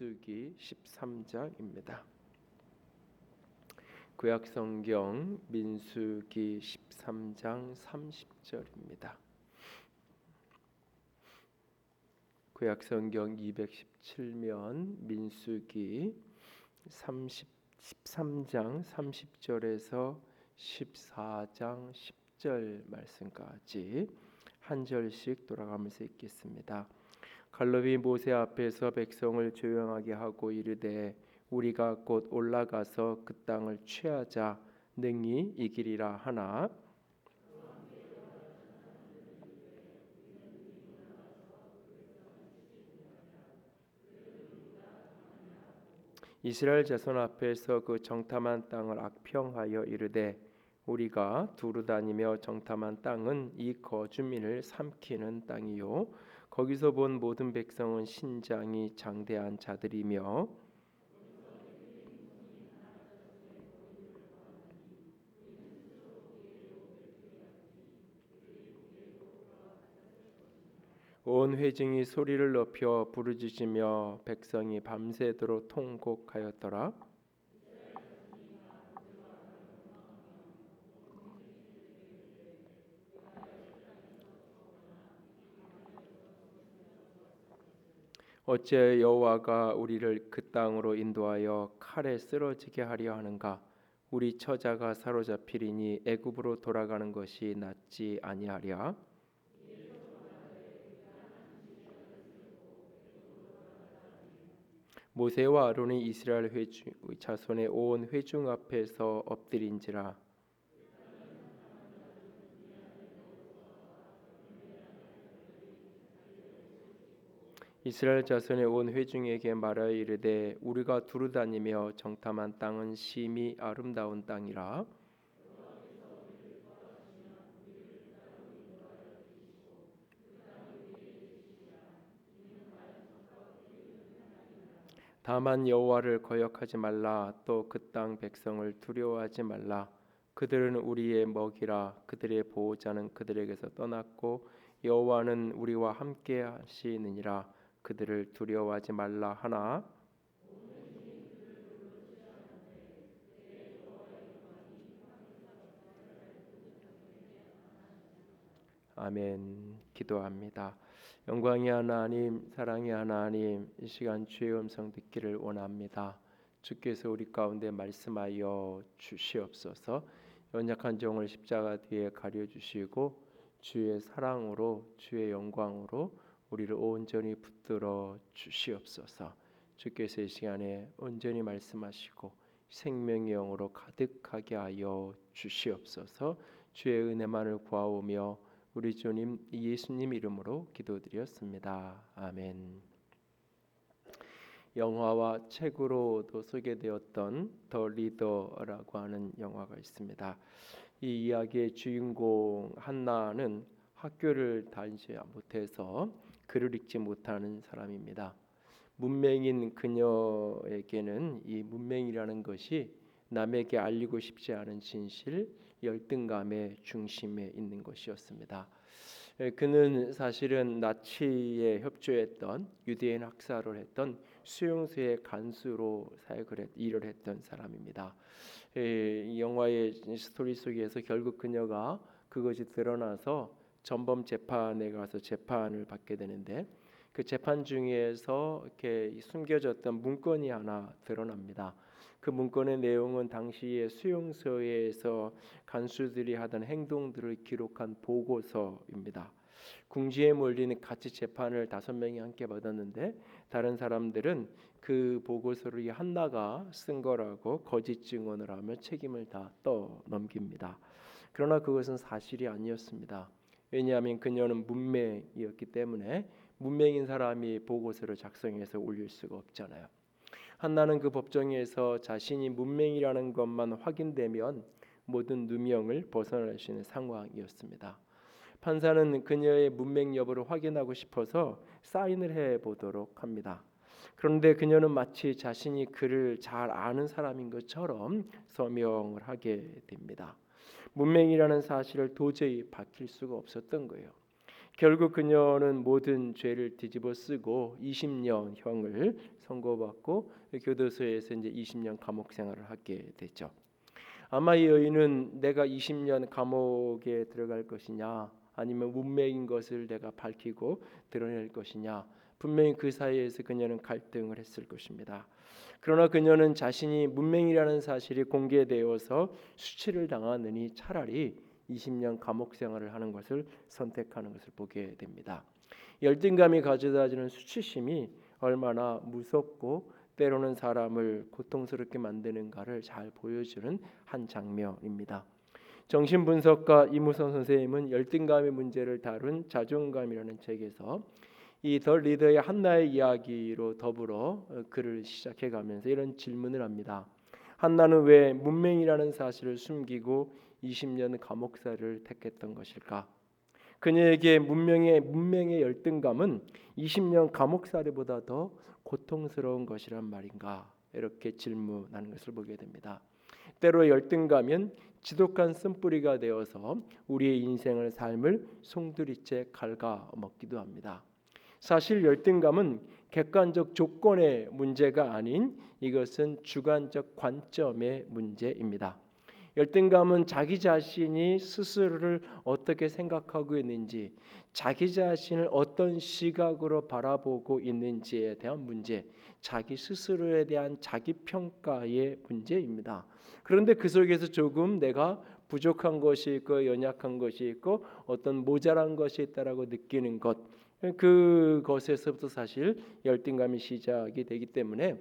민수기 13장입니다. 구약성경 민수기 13장 30절입니다. 구약성경 217면 민수기 13장 30절에서 14장 10절 말씀까지 한 절씩 돌아가면서 읽겠습니다. 갈렙이 모세 앞에서 백성을 조용하게 하고 이르되 우리가 곧 올라가서 그 땅을 취하자 능히 이기리라 하나 이스라엘 자손 앞에서 그 정탐한 땅을 악평하여 이르되 우리가 두루 다니며 정탐한 땅은 이 거주민을 삼키는 땅이요 거기서 본 모든 백성은 신장이 장대한 자들이며 온 회중이 소리를 높여 부르짖으며 백성이 밤새도록 통곡하였더라. 어째 여호와가 우리를 그 땅으로 인도하여 칼에 쓰러지게 하려 하는가? 우리 처자가 사로잡히리니 애굽으로 돌아가는 것이 낫지 아니하랴? 모세와 아론이 이스라엘 자손의 온 회중 앞에서 엎드린지라. 이스라엘 자손의 온 회중에게 말하여 이르되 우리가 두루 다니며 정탐한 땅은 심히 아름다운 땅이라. 다만 여호와를 거역하지 말라. 또 그 땅 백성을 두려워하지 말라. 그들은 우리의 먹이라. 그들의 보호자는 그들에게서 떠났고 여호와는 우리와 함께 하시느니라. 그들을 두려워하지 말라 하나. 아멘. 기도합니다. 영광의 하나님, 사랑의 하나님, 이 시간 주의 음성 듣기를 원합니다. 주께서 우리 가운데 말씀하여 주시옵소서. 연약한 종을 십자가 뒤에 가려주시고 주의 사랑으로 주의 영광으로 우리를 온전히 붙들어 주시옵소서. 주께서 이 시간에 온전히 말씀하시고 생명의 영으로 가득하게 하여 주시옵소서. 주의 은혜만을 구하오며 우리 주님 예수님 이름으로 기도드렸습니다. 아멘. 영화와 책으로도 소개되었던 더 리더라고 하는 영화가 있습니다. 이 이야기의 주인공 한나는 학교를 다니지 못해서 글을 읽지 못하는 사람입니다. 문맹인 그녀에게는 이 문맹이라는 것이 남에게 알리고 싶지 않은 진실, 열등감의 중심에 있는 것이었습니다. 그는 사실은 나치에 협조했던 유대인 학살을 했던 수용소의 간수로 일을 했던 사람입니다. 이 영화의 스토리 속에서 결국 그녀가 그것이 드러나서 전범 재판에 가서 재판을 받게 되는데 그 재판 중에서 이렇게 숨겨졌던 문건이 하나 드러납니다. 그 문건의 내용은 당시에 수용소에서 간수들이 하던 행동들을 기록한 보고서입니다. 궁지에 몰린 같이 재판을 5명이 함께 받았는데 다른 사람들은 그 보고서를 이 한나가 쓴 거라고 거짓 증언을 하며 책임을 다 떠넘깁니다. 그러나 그것은 사실이 아니었습니다. 왜냐하면 그녀는 문맹이었기 때문에 문맹인 사람이 보고서를 작성해서 올릴 수가 없잖아요. 한나는 그 법정에서 자신이 문맹이라는 것만 확인되면 모든 누명을 벗어날 수 있는 상황이었습니다. 판사는 그녀의 문맹 여부를 확인하고 싶어서 사인을 해보도록 합니다. 그런데 그녀는 마치 자신이 그를 잘 아는 사람인 것처럼 서명을 하게 됩니다. 문맹이라는 사실을 도저히 밝힐 수가 없었던 거예요. 결국 그녀는 모든 죄를 뒤집어 쓰고 20년형을 선고받고 교도소에서 이제 20년 감옥 생활을 하게 되죠. 아마 이 여인은 내가 20년 감옥에 들어갈 것이냐 아니면 문맹인 것을 내가 밝히고 드러낼 것이냐, 분명히 그 사이에서 그녀는 갈등을 했을 것입니다. 그러나 그녀는 자신이 문맹이라는 사실이 공개되어서 수치를 당하느니 차라리 20년 감옥 생활을 하는 것을 선택하는 것을 보게 됩니다. 열등감이 가져다주는 수치심이 얼마나 무섭고 때로는 사람을 고통스럽게 만드는가를 잘 보여주는 한 장면입니다. 정신분석가 이무선 선생님은 열등감의 문제를 다룬 자존감이라는 책에서 이 더 리더의 한나의 이야기로 더불어 글을 시작해가면서 이런 질문을 합니다. 한나는 왜 문맹이라는 사실을 숨기고 20년 감옥살이를 택했던 것일까? 그녀에게 문명의 열등감은 20년 감옥살이보다 더 고통스러운 것이란 말인가? 이렇게 질문하는 것을 보게 됩니다. 때로 열등감은 지독한 쓴뿌리가 되어서 우리의 인생을 삶을 송두리째 갉아먹기도 합니다. 사실 열등감은 객관적 조건의 문제가 아닌 이것은 주관적 관점의 문제입니다. 열등감은 자기 자신이 스스로를 어떻게 생각하고 있는지, 자기 자신을 어떤 시각으로 바라보고 있는지에 대한 문제, 자기 스스로에 대한 자기 평가의 문제입니다. 그런데 그 속에서 조금 내가 부족한 것이 있고 연약한 것이 있고 어떤 모자란 것이 있다라고 느끼는 것, 그것에서부터 사실 열등감이 시작이 되기 때문에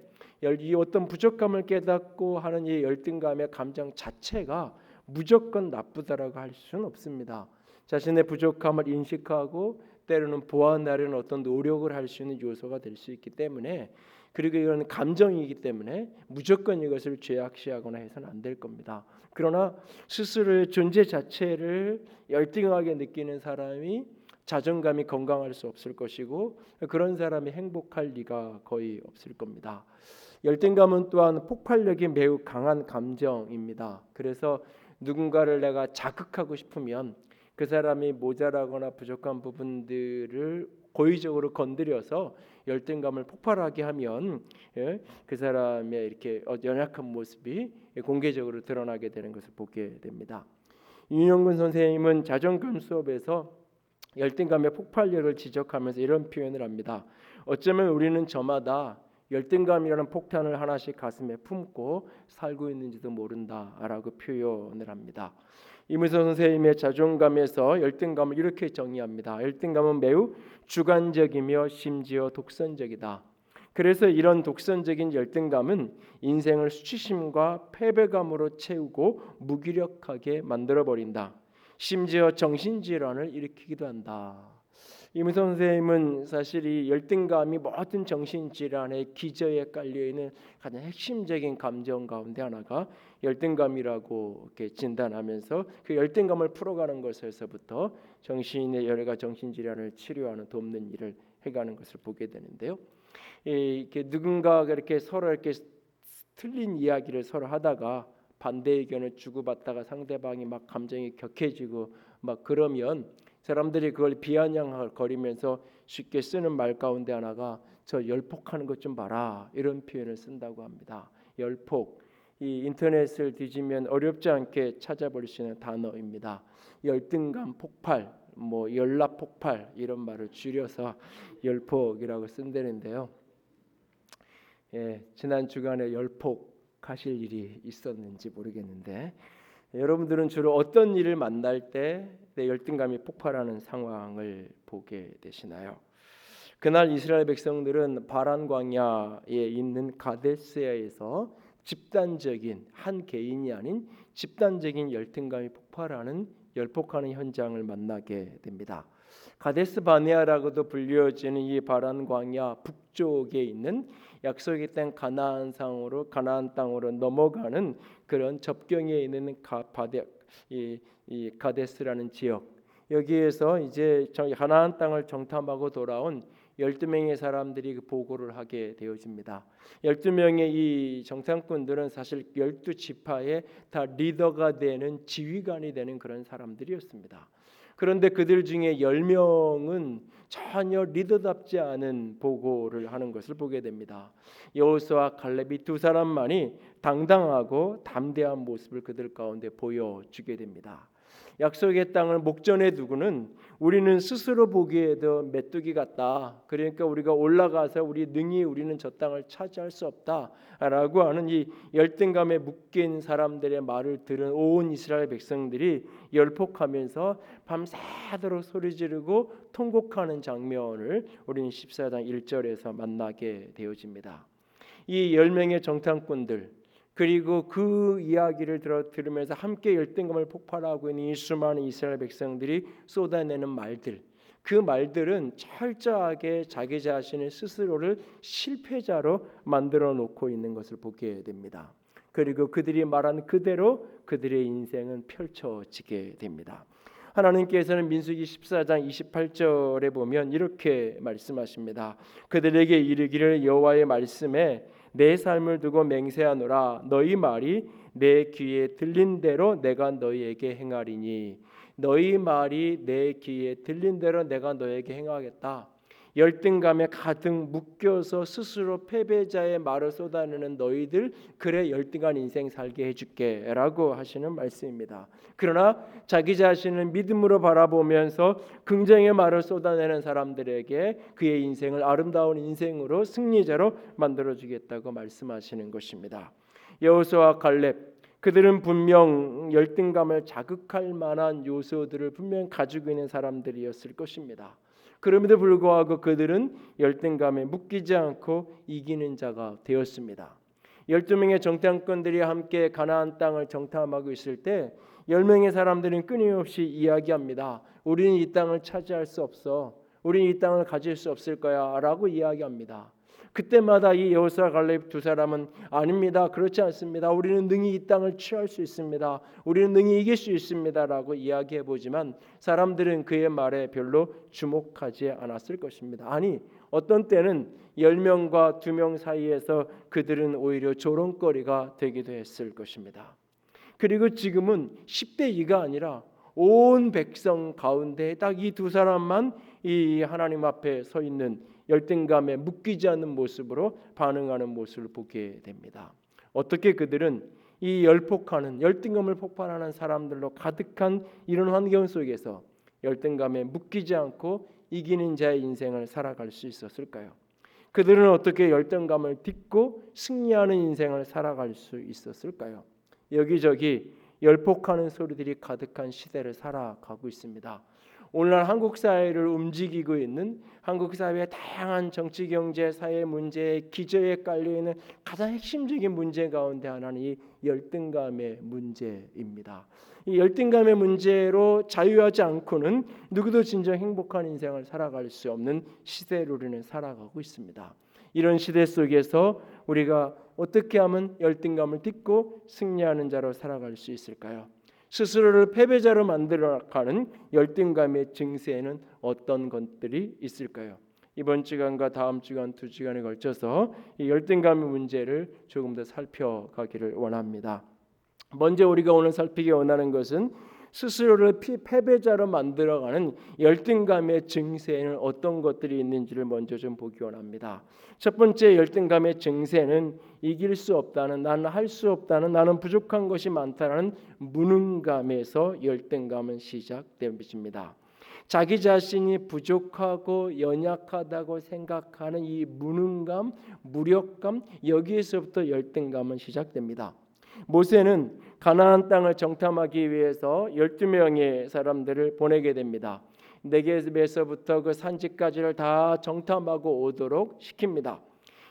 이 어떤 부족함을 깨닫고 하는 이 열등감의 감정 자체가 무조건 나쁘다라고 할 수는 없습니다. 자신의 부족함을 인식하고 때로는 보완하려는 어떤 노력을 할 수 있는 요소가 될 수 있기 때문에, 그리고 이건 감정이기 때문에 무조건 이것을 죄악시하거나 해서는 안 될 겁니다. 그러나 스스로의 존재 자체를 열등하게 느끼는 사람이 자존감이 건강할 수 없을 것이고 그런 사람이 행복할 리가 거의 없을 겁니다. 열등감은 또한 폭발력이 매우 강한 감정입니다. 그래서 누군가를 내가 자극하고 싶으면 그 사람이 모자라거나 부족한 부분들을 고의적으로 건드려서 열등감을 폭발하게 하면 그 사람의 이렇게 연약한 모습이 공개적으로 드러나게 되는 것을 보게 됩니다. 윤영근 선생님은 자존감 수업에서 열등감의 폭발력을 지적하면서 이런 표현을 합니다. 어쩌면 우리는 저마다 열등감이라는 폭탄을 하나씩 가슴에 품고 살고 있는지도 모른다라고 표현을 합니다. 이무선 선생님의 자존감에서 열등감을 이렇게 정의합니다. 열등감은 매우 주관적이며 심지어 독선적이다. 그래서 이런 독선적인 열등감은 인생을 수치심과 패배감으로 채우고 무기력하게 만들어버린다. 심지어 정신질환을 일으키기도 한다. 이무선 선생님은 사실 이 열등감이 모든 정신질환의 기저에 깔려있는 가장 핵심적인 감정 가운데 하나가 열등감이라고 이렇게 진단하면서 그 열등감을 풀어가는 것에서부터 정신의 여러 가지 정신질환을 치료하는 돕는 일을 해가는 것을 보게 되는데요. 이렇게 누군가가 이렇게 서로 이렇게 틀린 이야기를 서로 하다가 반대 의견을 주고받다가 상대방이 막 감정이 격해지고 막 그러면 사람들이 그걸 비아냥거리면서 쉽게 쓰는 말 가운데 하나가 저 열폭하는 것 좀 봐라, 이런 표현을 쓴다고 합니다. 열폭, 이 인터넷을 뒤지면 어렵지 않게 찾아볼 수 있는 단어입니다. 열등감 폭발, 뭐 열납 폭발 이런 말을 줄여서 열폭이라고 쓴다는데요. 지난 주간에 열폭 하실 일이 있었는지 모르겠는데 여러분들은 주로 어떤 일을 만날 때 내 열등감이 폭발하는 상황을 보게 되시나요? 그날 이스라엘 백성들은 바란 광야에 있는 가데스에서 집단적인, 한 개인이 아닌 집단적인 열등감이 폭발하는 열폭하는 현장을 만나게 됩니다. 가데스 바네아라고도 불려지는 이 바란 광야 북쪽에 있는 약속의 땅 가나안 땅으로 넘어가는 그런 접경에 있는 이 가데스라는 지역, 여기에서 이제 가나안 땅을 정탐하고 돌아온 12명의 사람들이 그 보고를 하게 되어집니다. 12명의 이 정탐꾼들은 사실 12지파의 다 리더가 되는 지휘관이 되는 그런 사람들이었습니다. 그런데 그들 중에 10명은 전혀 리더답지 않은 보고를 하는 것을 보게 됩니다. 여호수아와 갈렙이 두 사람만이 당당하고 담대한 모습을 그들 가운데 보여주게 됩니다. 약속의 땅을 목전에 두고는 우리는 스스로 보기에도 메뚜기 같다. 그러니까 우리가 올라가서 우리 능히 우리는 저 땅을 차지할 수 없다라고 하는 이 열등감에 묶인 사람들의 말을 들은 온 이스라엘 백성들이 열폭하면서 밤새도록 소리 지르고 통곡하는 장면을 우리는 14장 1절에서 만나게 되어집니다. 이 10명의 정탐꾼들 그리고 그 이야기를 들으면서 함께 열등감을 폭발하고 있는 이 수많은 이스라엘 백성들이 쏟아내는 말들, 그 말들은 철저하게 자기 자신의 스스로를 실패자로 만들어 놓고 있는 것을 보게 됩니다. 그리고 그들이 말한 그대로 그들의 인생은 펼쳐지게 됩니다. 하나님께서는 민수기 14장 28절에 보면 이렇게 말씀하십니다. 그들에게 이르기를 여호와의 말씀에 내 삶을 두고 맹세하노라. 너희 말이 내 귀에 들린 대로 내가 너희에게 행하리니. 너희 말이 내 귀에 들린 대로 내가 너희에게 행하겠다. 열등감에 가득 묶여서 스스로 패배자의 말을 쏟아내는 너희들, 그래 열등한 인생 살게 해줄게 라고 하시는 말씀입니다. 그러나 자기 자신을 믿음으로 바라보면서 긍정의 말을 쏟아내는 사람들에게 그의 인생을 아름다운 인생으로 승리자로 만들어주겠다고 말씀하시는 것입니다. 여호수아와 갈렙, 그들은 분명 열등감을 자극할 만한 요소들을 분명 가지고 있는 사람들이었을 것입니다. 그럼에도 불구하고 그들은 열등감에 묶이지 않고 이기는 자가 되었습니다. 12명의 정탐꾼들이 함께 가나안 땅을 정탐하고 있을 때 10명의 사람들은 끊임없이 이야기합니다. 우리는 이 땅을 차지할 수 없어. 우리는 이 땅을 가질 수 없을 거야 라고 이야기합니다. 그때마다 이 여호수아 갈렙 두 사람은 아닙니다. 그렇지 않습니다. 우리는 능히 이 땅을 취할 수 있습니다. 우리는 능히 이길 수 있습니다 라고 이야기해보지만 사람들은 그의 말에 별로 주목하지 않았을 것입니다. 아니 어떤 때는 10명과 2명 사이에서 그들은 오히려 조롱거리가 되기도 했을 것입니다. 그리고 지금은 10대 2가 아니라 온 백성 가운데 딱 이 두 사람만 이 하나님 앞에 서 있는 열등감에 묶이지 않는 모습으로 반응하는 모습을 보게 됩니다. 어떻게 그들은 이 열폭하는 열등감을 폭발하는 사람들로 가득한 이런 환경 속에서 열등감에 묶이지 않고 이기는 자의 인생을 살아갈 수 있었을까요? 그들은 어떻게 열등감을 딛고 승리하는 인생을 살아갈 수 있었을까요? 여기저기 열폭하는 소리들이 가득한 시대를 살아가고 있습니다. 오늘날 한국 사회를 움직이고 있는 한국 사회의 다양한 정치, 경제, 사회 문제의 기저에 깔려있는 가장 핵심적인 문제 가운데 하나는 이 열등감의 문제입니다. 이 열등감의 문제로 자유하지 않고는 누구도 진정 행복한 인생을 살아갈 수 없는 시대로 우리는 살아가고 있습니다. 이런 시대 속에서 우리가 어떻게 하면 열등감을 딛고 승리하는 자로 살아갈 수 있을까요? 스스로를 패배자로 만들어가는 열등감의 증세에는 어떤 것들이 있을까요? 이번 주간과 다음 주간 2주간에 걸쳐서 이 열등감의 문제를 조금 더 살펴가기를 원합니다. 먼저 우리가 오늘 살피기 원하는 것은 스스로를 패배자로 만들어가는 열등감의 증세에는 어떤 것들이 있는지를 먼저 좀 보기 원합니다. 첫 번째 열등감의 증세는 이길 수 없다는, 나는 할 수 없다는, 나는 부족한 것이 많다는 무능감에서 열등감은 시작됩니다. 자기 자신이 부족하고 연약하다고 생각하는 이 무능감, 무력감, 여기에서부터 열등감은 시작됩니다. 모세는 가나안 땅을 정탐하기 위해서 12명의 사람들을 보내게 됩니다. 네겝에서부터 그 산지까지를 다 정탐하고 오도록 시킵니다.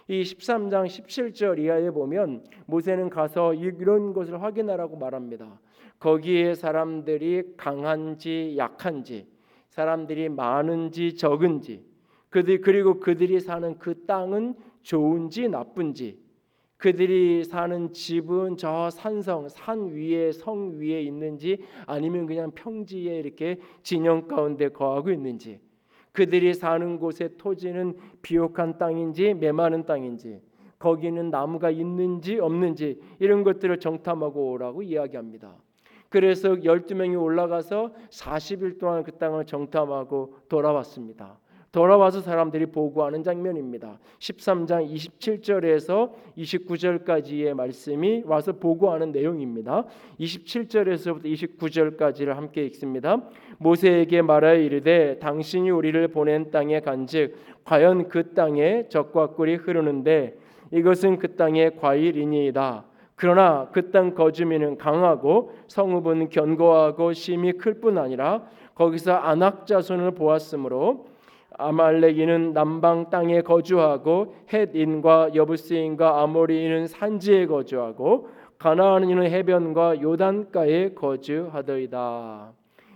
이 13장 17절 이하에 보면 모세는 가서 이런 것을 확인하라고 말합니다. 거기에 사람들이 강한지 약한지, 사람들이 많은지 적은지, 그리고 그들이 사는 그 땅은 좋은지 나쁜지, 그들이 사는 집은 저 산성, 산 위에, 성 위에 있는지 아니면 그냥 평지에 이렇게 진영 가운데 거하고 있는지, 그들이 사는 곳의 토지는 비옥한 땅인지 메마른 땅인지, 거기는 나무가 있는지 없는지 이런 것들을 정탐하고 오라고 이야기합니다. 그래서 12명이 올라가서 40일 동안 그 땅을 정탐하고 돌아왔습니다. 돌아와서 사람들이 보고하는 장면입니다. 13장 27절에서 29절까지의 말씀이 와서 보고하는 내용입니다. 27절에서부터 29절까지를 함께 읽습니다. 모세에게 말하여 이르되 당신이 우리를 보낸 땅에 간즉 과연 그 땅에 젖과 꿀이 흐르는데 이것은 그 땅의 과일이니이다. 그러나 그 땅 거주민은 강하고 성읍은 견고하고 심이 클 뿐 아니라 거기서 아낙 자손을 보았으므로 아말렉인은 남방 땅에 거주하고 헷인과 여부스인과 아모리인은 산지에 거주하고 가나안인은 해변과 요단가에 거주하더이다.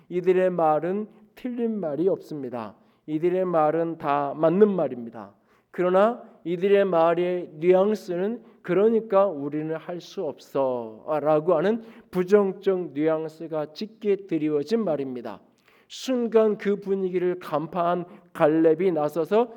이들의 말은 틀린 말이 없습니다. 이들의 말은 다 맞는 말입니다. 그러나 이들의 말의 뉘앙스는 그러니까 우리는 할 수 없어 라고 하는 부정적 뉘앙스가 짙게 드리워진 말입니다. 순간 그 분위기를 간파한 갈렙이 나서서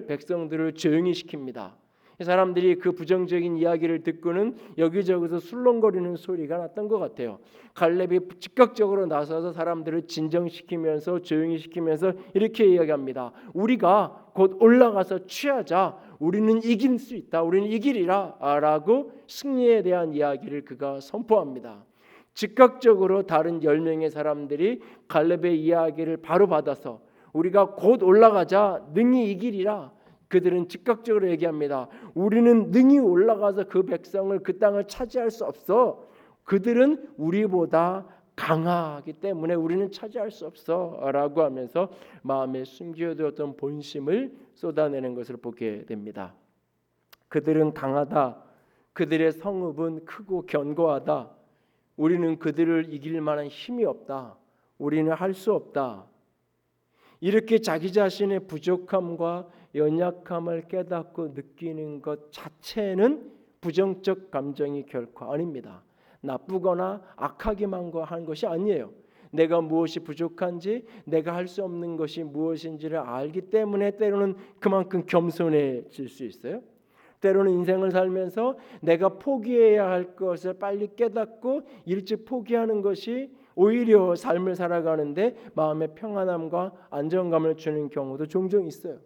백성들을 조용히 시킵니다. 사람들이 그 부정적인 이야기를 듣고는 여기저기서 술렁거리는 소리가 났던 것 같아요. 갈렙이 즉각적으로 나서서 사람들을 진정시키면서 조용히 시키면서 이렇게 이야기합니다. 우리가 곧 올라가서 취하자. 우리는 이길 수 있다. 우리는 이기리라 라고 승리에 대한 이야기를 그가 선포합니다. 즉각적으로 다른 10명의 사람들이 갈렙의 이야기를 바로 받아서 우리가 곧 올라가자. 능히 이기리라. 그들은 즉각적으로 얘기합니다. 우리는 능히 올라가서 그 백성을 그 땅을 차지할 수 없어. 그들은 우리보다 강하기 때문에 우리는 차지할 수 없어 라고 하면서 마음에 숨겨두었던 본심을 쏟아내는 것을 보게 됩니다. 그들은 강하다. 그들의 성읍은 크고 견고하다. 우리는 그들을 이길 만한 힘이 없다. 우리는 할 수 없다. 이렇게 자기 자신의 부족함과 연약함을 깨닫고 느끼는 것 자체는 부정적 감정이 결코 아닙니다. 나쁘거나 악하기만 한 것이 아니에요. 내가 무엇이 부족한지, 내가 할 수 없는 것이 무엇인지를 알기 때문에 때로는 그만큼 겸손해질 수 있어요. 때로는 인생을 살면서 내가 포기해야 할 것을 빨리 깨닫고 일찍 포기하는 것이 오히려 삶을 살아가는데 마음의 평안함과 안정감을 주는 경우도 종종 있어요.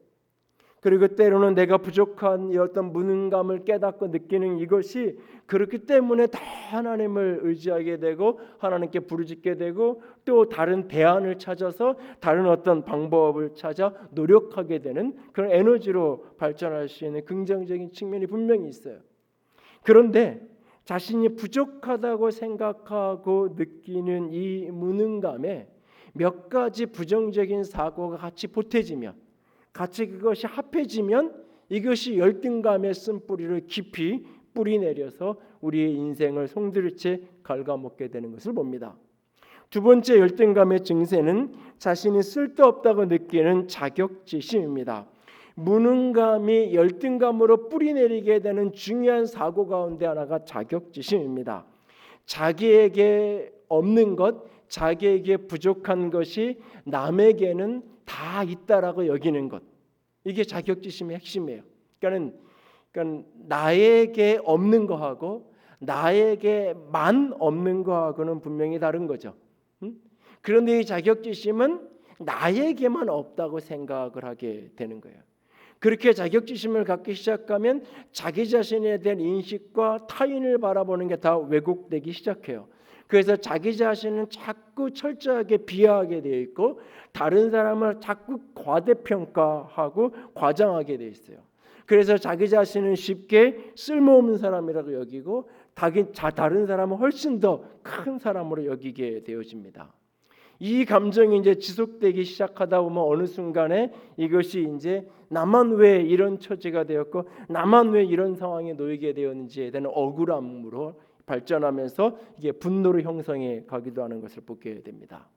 그리고 때로는 내가 부족한 어떤 무능감을 깨닫고 느끼는 이것이 그렇기 때문에 더 하나님을 의지하게 되고 하나님께 부르짖게 되고 또 다른 대안을 찾아서 다른 어떤 방법을 찾아 노력하게 되는 그런 에너지로 발전할 수 있는 긍정적인 측면이 분명히 있어요. 그런데 자신이 부족하다고 생각하고 느끼는 이 무능감에 몇 가지 부정적인 사고가 같이 보태지면 같이 그것이 합해지면 이것이 열등감의 쓴뿌리를 깊이 뿌리내려서 우리의 인생을 송두리째 갉아먹게 되는 것을 봅니다. 두 번째 열등감의 증세는 자신이 쓸데없다고 느끼는 자격지심입니다. 무능감이 열등감으로 뿌리내리게 되는 중요한 사고 가운데 하나가 자격지심입니다. 자기에게 없는 것, 자기에게 부족한 것이 남에게는 다 있다라고 여기는 것, 이게 자격지심의 핵심이에요. 그러니까 나에게 없는 거하고 나에게만 없는 거하고는 분명히 다른 거죠. 그런데 이 자격지심은 나에게만 없다고 생각을 하게 되는 거예요. 그렇게 자격지심을 갖기 시작하면 자기 자신에 대한 인식과 타인을 바라보는 게 다 왜곡되기 시작해요. 그래서 자기 자신은 자꾸 철저하게 비하하게 되어 있고 다른 사람을 자꾸 과대평가하고 과장하게 되어 있어요. 그래서 자기 자신은 쉽게 쓸모없는 사람이라고 여기고 다른 사람은 훨씬 더 큰 사람으로 여기게 되어집니다. 이 감정이 이제 지속되기 시작하다 보면 어느 순간에 이것이 이제 나만 왜 이런 처지가 되었고 나만 왜 이런 상황에 놓이게 되었는지에 대한 억울함으로 발전하면서 이게 분노로 형성해 가기도 하는 것을 보게 됩니다.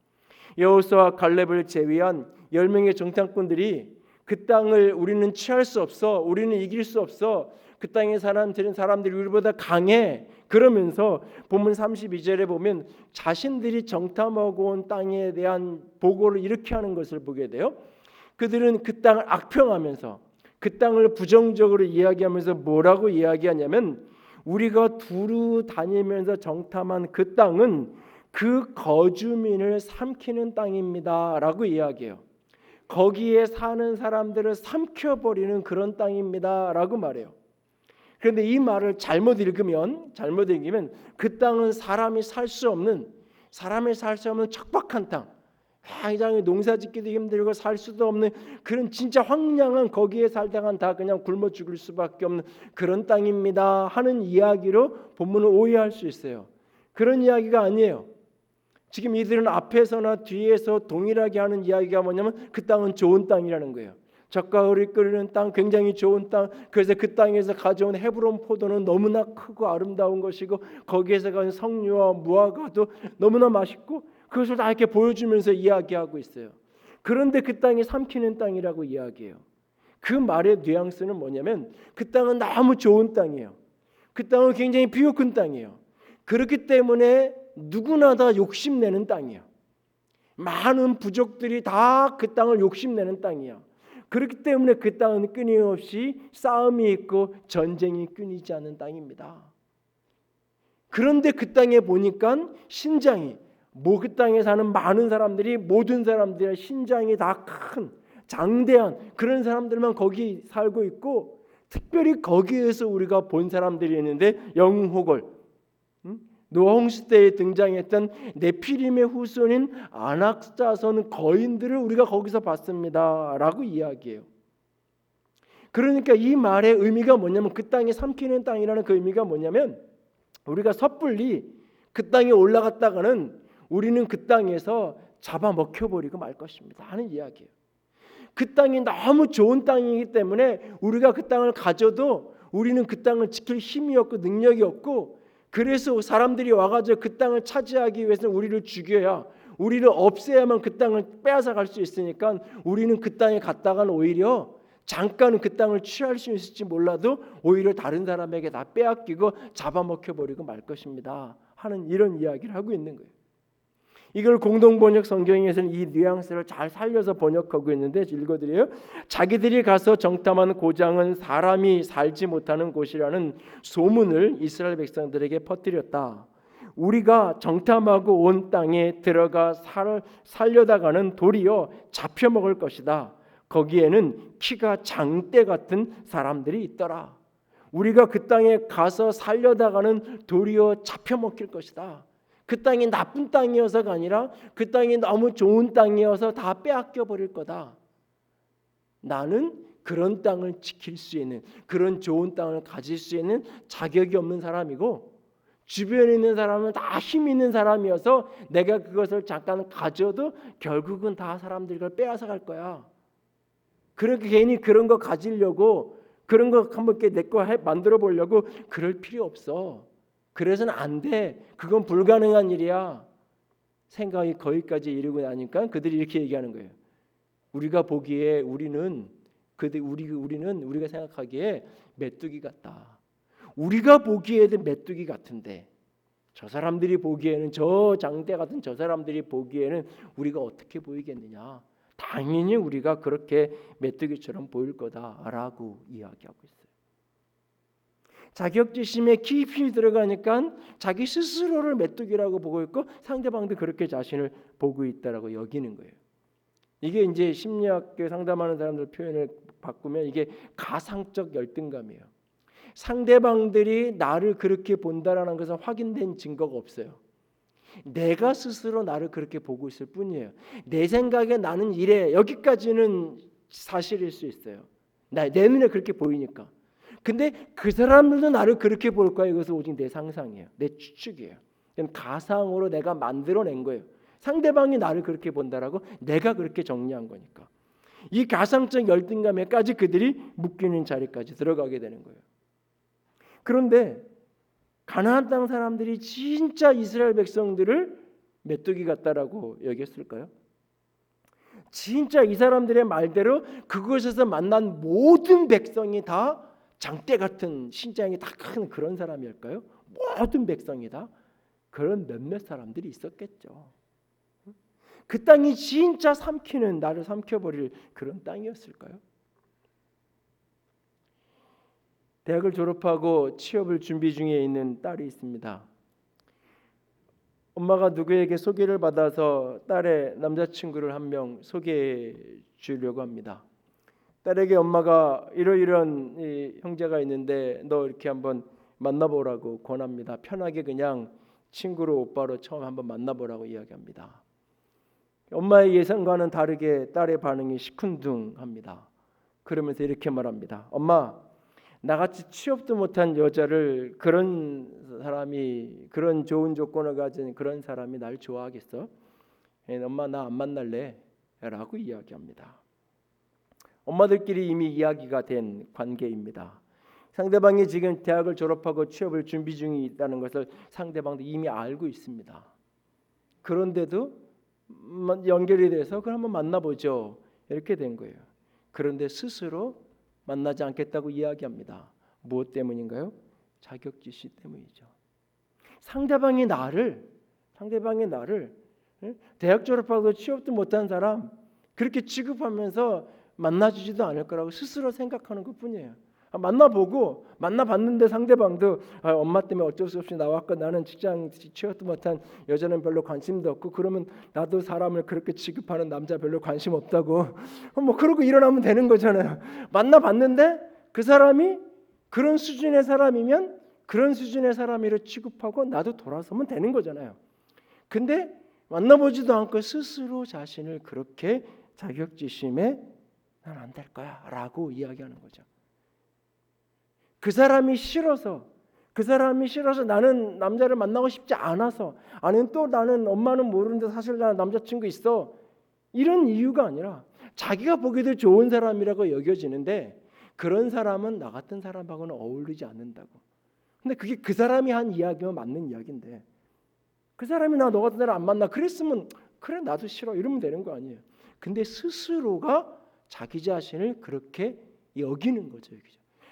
여호수아와 갈렙을 제외한 10명의 정탐꾼들이 그 땅을 우리는 취할 수 없어, 우리는 이길 수 없어, 그 땅에 사람들이 우리보다 강해, 그러면서 본문 32절에 보면 자신들이 정탐하고 온 땅에 대한 보고를 이렇게 하는 것을 보게 돼요. 그들은 그 땅을 악평하면서 그 땅을 부정적으로 이야기하면서 뭐라고 이야기하냐면 우리가 두루 다니면서 정탐한 그 땅은 그 거주민을 삼키는 땅입니다라고 이야기해요. 거기에 사는 사람들을 삼켜버리는 그런 땅입니다라고 말해요. 그런데 이 말을 잘못 읽으면 그 땅은 사람이 살 수 없는 척박한 땅, 굉장히 농사짓기도 힘들고 살 수도 없는 그런 진짜 황량한, 거기에 살다간 다 그냥 굶어 죽을 수밖에 없는 그런 땅입니다 하는 이야기로 본문을 오해할 수 있어요. 그런 이야기가 아니에요. 지금 이들은 앞에서나 뒤에서 동일하게 하는 이야기가 뭐냐면 그 땅은 좋은 땅이라는 거예요. 젖과 을이 끓는 땅, 굉장히 좋은 땅. 그래서 그 땅에서 가져온 헤브론 포도는 너무나 크고 아름다운 것이고 거기에서 가진 석류와 무화과도 너무나 맛있고, 그것을 다 이렇게 보여주면서 이야기하고 있어요. 그런데 그 땅이 삼키는 땅이라고 이야기해요. 그 말의 뉘앙스는 뭐냐면 그 땅은 너무 좋은 땅이에요. 그 땅은 굉장히 비옥한 땅이에요. 그렇기 때문에 누구나 다 욕심내는 땅이에요. 많은 부족들이 다 그 땅을 욕심내는 땅이에요. 그렇기 때문에 그 땅은 끊임없이 싸움이 있고 전쟁이 끊이지 않는 땅입니다. 그런데 그 땅에 보니까 신장이, 그 땅에 사는 많은 사람들이, 모든 사람들의 신장이 다 큰 장대한 그런 사람들만 거기 살고 있고, 특별히 거기에서 우리가 본 사람들이 있는데 영호골, 노아 홍수 때에 등장했던 네피림의 후손인 아낙자손 거인들을 우리가 거기서 봤습니다라고 이야기해요. 그러니까 이 말의 의미가 뭐냐면, 그 땅이 삼키는 땅이라는 그 의미가 뭐냐면, 우리가 섣불리 그 땅에 올라갔다가는 우리는 그 땅에서 잡아먹혀버리고 말 것입니다 하는 이야기예요. 그 땅이 너무 좋은 땅이기 때문에 우리가 그 땅을 가져도 우리는 그 땅을 지킬 힘이 없고 능력이 없고, 그래서 사람들이 와가지고 그 땅을 차지하기 위해서는 우리를 죽여야, 우리를 없애야만 그 땅을 빼앗아 갈 수 있으니까 우리는 그 땅에 갔다가는 오히려 잠깐은 그 땅을 취할 수 있을지 몰라도 오히려 다른 사람에게 다 빼앗기고 잡아먹혀버리고 말 것입니다 하는 이런 이야기를 하고 있는 거예요. 이걸 공동번역 성경에서는 이 뉘앙스를 잘 살려서 번역하고 있는데 읽어드려요. 자기들이 가서 정탐한 고장은 사람이 살지 못하는 곳이라는 소문을 이스라엘 백성들에게 퍼뜨렸다. 우리가 정탐하고 온 땅에 들어가 살려다가는 도리어 잡혀먹을 것이다. 거기에는 키가 장대 같은 사람들이 있더라. 우리가 그 땅에 가서 살려다가는 도리어 잡혀먹힐 것이다. 그 땅이 나쁜 땅이어서가 아니라 그 땅이 너무 좋은 땅이어서 다 빼앗겨 버릴 거다. 나는 그런 땅을 지킬 수 있는, 그런 좋은 땅을 가질 수 있는 자격이 없는 사람이고, 주변에 있는 사람은 다 힘 있는 사람이어서 내가 그것을 잠깐 가져도 결국은 다 사람들이 그걸 빼앗아 갈 거야. 그렇게 괜히 그런 거 가지려고, 그런 거 한번 내 거 만들어 보려고 그럴 필요 없어. 그래서는 안 돼. 그건 불가능한 일이야. 생각이 거기까지 이르고 나니까 그들이 이렇게 얘기하는 거예요. 우리가 보기에 우리는 우리가 생각하기에 메뚜기 같다. 우리가 보기에도 메뚜기 같은데 저 사람들이 보기에는, 저 장대 같은 저 사람들이 보기에는 우리가 어떻게 보이겠느냐. 당연히 우리가 그렇게 메뚜기처럼 보일 거다라고 이야기하고 있어요. 자격지심에 깊이 들어가니까 자기 스스로를 메뚜기라고 보고 있고 상대방도 그렇게 자신을 보고 있다라고 여기는 거예요. 이게 이제 심리학계 상담하는 사람들 표현을 바꾸면 이게 가상적 열등감이에요. 상대방들이 나를 그렇게 본다라는 것은 확인된 증거가 없어요. 내가 스스로 나를 그렇게 보고 있을 뿐이에요. 내 생각에 나는 이래, 여기까지는 사실일 수 있어요. 내 눈에 그렇게 보이니까. 근데 그 사람들도 나를 그렇게 볼 거야. 이것은 오직 내 상상이에요. 내 추측이에요. 가상으로 내가 만들어낸 거예요. 상대방이 나를 그렇게 본다라고 내가 그렇게 정리한 거니까. 이 가상적 열등감에까지 그들이 묶이는 자리까지 들어가게 되는 거예요. 그런데 가나안 땅 사람들이 진짜 이스라엘 백성들을 메뚜기 같다라고 여겼을까요? 진짜 이 사람들의 말대로 그곳에서 만난 모든 백성이 다 장대 같은 신장이 다 큰 그런 사람일까요? 모든 백성이 다 그런 몇몇 사람들이 있었겠죠. 그 땅이 진짜 삼키는, 나를 삼켜버릴 그런 땅이었을까요? 대학을 졸업하고 취업을 준비 중에 있는 딸이 있습니다. 엄마가 누구에게 소개를 받아서 딸의 남자친구를 한 명 소개해 주려고 합니다. 딸에게 엄마가 이러이러한 이 형제가 있는데 너 이렇게 한번 만나보라고 권합니다. 편하게 그냥 친구로 오빠로 처음 한번 만나보라고 이야기합니다. 엄마의 예상과는 다르게 딸의 반응이 시큰둥합니다. 그러면서 이렇게 말합니다. 엄마, 나같이 취업도 못한 여자를 그런 사람이, 그런 좋은 조건을 가진 그런 사람이 날 좋아하겠어? 엄마, 나 안 만날래? 라고 이야기합니다. 엄마들끼리 이미 이야기가 된 관계입니다. 상대방이 지금 대학을 졸업하고 취업을 준비 중에 있다는 것을 상대방도 이미 알고 있습니다. 그런데도 연결이 돼서 그럼 한번 만나보죠. 이렇게 된 거예요. 그런데 스스로 만나지 않겠다고 이야기합니다. 무엇 때문인가요? 자격지심 때문이죠. 상대방이 나를 대학 졸업하고 취업도 못한 사람 그렇게 취급하면서 만나주지도 않을 거라고 스스로 생각하는 것뿐이에요. 만나보고 만나봤는데 상대방도 엄마 때문에 어쩔 수 없이 나왔고 나는 직장 취업도 못한 여자는 별로 관심도 없고 그러면 나도 사람을 그렇게 취급하는 남자 별로 관심 없다고 뭐 그러고 일어나면 되는 거잖아요. 만나봤는데 그 사람이 그런 수준의 사람이면 그런 수준의 사람으로 취급하고 나도 돌아서면 되는 거잖아요. 근데 만나보지도 않고 스스로 자신을 그렇게 자격지심에 난 안 될 거야 라고 이야기하는 거죠. 그 사람이 싫어서 나는 남자를 만나고 싶지 않아서 아니면 또 나는 엄마는 모르는데 사실 나는 남자친구 있어 이런 이유가 아니라 자기가 보기에도 좋은 사람이라고 여겨지는데 그런 사람은 나 같은 사람하고는 어울리지 않는다고. 근데 그게 그 사람이 한 이야기면 맞는 이야기인데 그 사람이 너 같은 사람 안 만나 그랬으면 그래 나도 싫어 이러면 되는 거 아니에요. 근데 스스로가 자기 자신을 그렇게 여기는 거죠.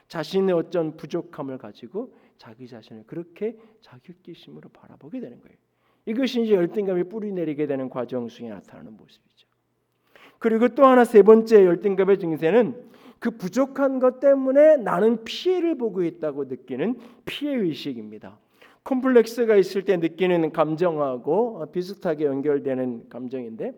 자신의 어떤 부족함을 가지고 자기 자신을 그렇게 자격지심으로 바라보게 되는 거예요. 이것이 이제 열등감이 뿌리내리게 되는 과정 중에 나타나는 모습이죠. 그리고 또 하나 세 번째 열등감의 증세는 그 부족한 것 때문에 나는 피해를 보고 있다고 느끼는 피해의식입니다. 콤플렉스가 있을 때 느끼는 감정하고 비슷하게 연결되는 감정인데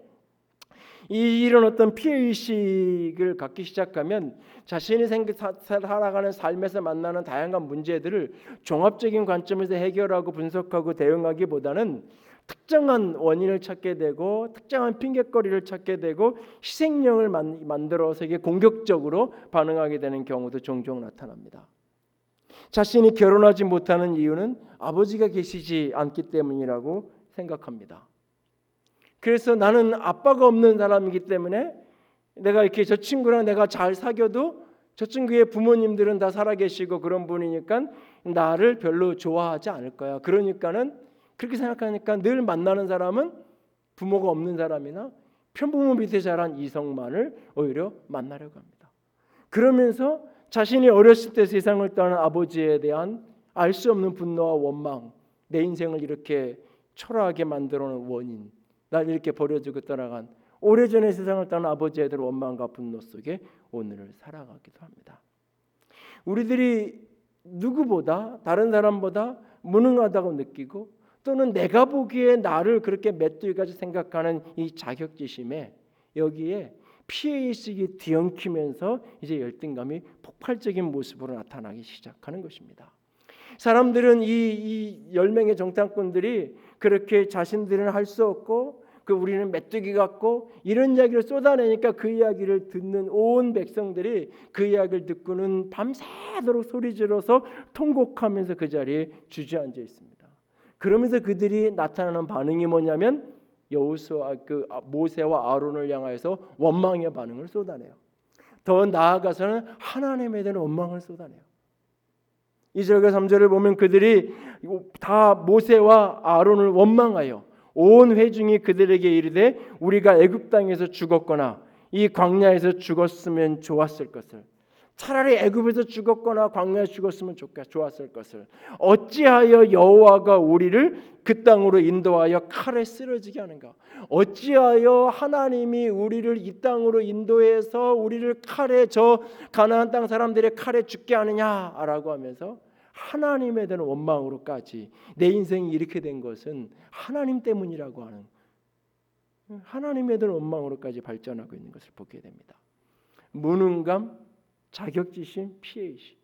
이런 어떤 피해의식을 갖기 시작하면 자신이 살아가는 삶에서 만나는 다양한 문제들을 종합적인 관점에서 해결하고 분석하고 대응하기보다는 특정한 원인을 찾게 되고 특정한 핑계거리를 찾게 되고 희생령을 만들어서 이게 공격적으로 반응하게 되는 경우도 종종 나타납니다. 자신이 결혼하지 못하는 이유는 아버지가 계시지 않기 때문이라고 생각합니다. 그래서 나는 아빠가 없는 사람이기 때문에 내가 이렇게 저 친구랑 내가 잘 사귀어도 저 친구의 부모님들은 다 살아계시고 그런 분이니까 나를 별로 좋아하지 않을 거야. 그러니까는 그렇게 생각하니까 늘 만나는 사람은 부모가 없는 사람이나 편부모 밑에 자란 이성만을 오히려 만나려고 합니다. 그러면서 자신이 어렸을 때 세상을 떠난 아버지에 대한 알 수 없는 분노와 원망, 내 인생을 이렇게 초라하게 만들어 놓은 원인, 날 이렇게 버려두고 떠나간 오래전에 세상을 떠난 아버지에 대한 원망과 분노 속에 오늘을 살아가기도 합니다. 우리들이 누구보다 다른 사람보다 무능하다고 느끼고 또는 내가 보기에 나를 그렇게 메뚜기같이 생각하는 이 자격지심에 여기에 피해의식이 뒤엉키면서 이제 열등감이 폭발적인 모습으로 나타나기 시작하는 것입니다. 사람들은 이 10명의 정탐꾼들이 그렇게 자신들은 할 수 없고 우리는 메뚜기 같고 이런 이야기를 쏟아내니까 그 이야기를 듣는 온 백성들이 그 이야기를 듣고는 밤새도록 소리 지르서 통곡하면서 그 자리에 주저앉아 있습니다. 그러면서 그들이 나타나는 반응이 뭐냐면 여호수아 모세와 아론을 향하여서 원망의 반응을 쏟아내요. 더 나아가서는 하나님에 대한 원망을 쏟아내요. 2절과 3절을 보면 그들이 다 모세와 아론을 원망하여 온 회중이 그들에게 이르되 우리가 애굽 땅에서 죽었거나 이 광야에서 죽었으면 좋았을 것을 차라리 애굽에서 죽었거나 광야에서 죽었으면 좋았을 것을 어찌하여 여호와가 우리를 그 땅으로 인도하여 칼에 쓰러지게 하는가? 어찌하여 하나님이 우리를 이 땅으로 인도해서 우리를 칼에 저 가나안 땅 사람들의 칼에 죽게 하느냐라고 하면서 하나님에 대한 원망으로까지 내 인생이 이렇게 된 것은 하나님 때문이라고 하는 하나님에 대한 원망으로까지 발전하고 있는 것을 보게 됩니다. 무능감, 자격지심, 피해의식.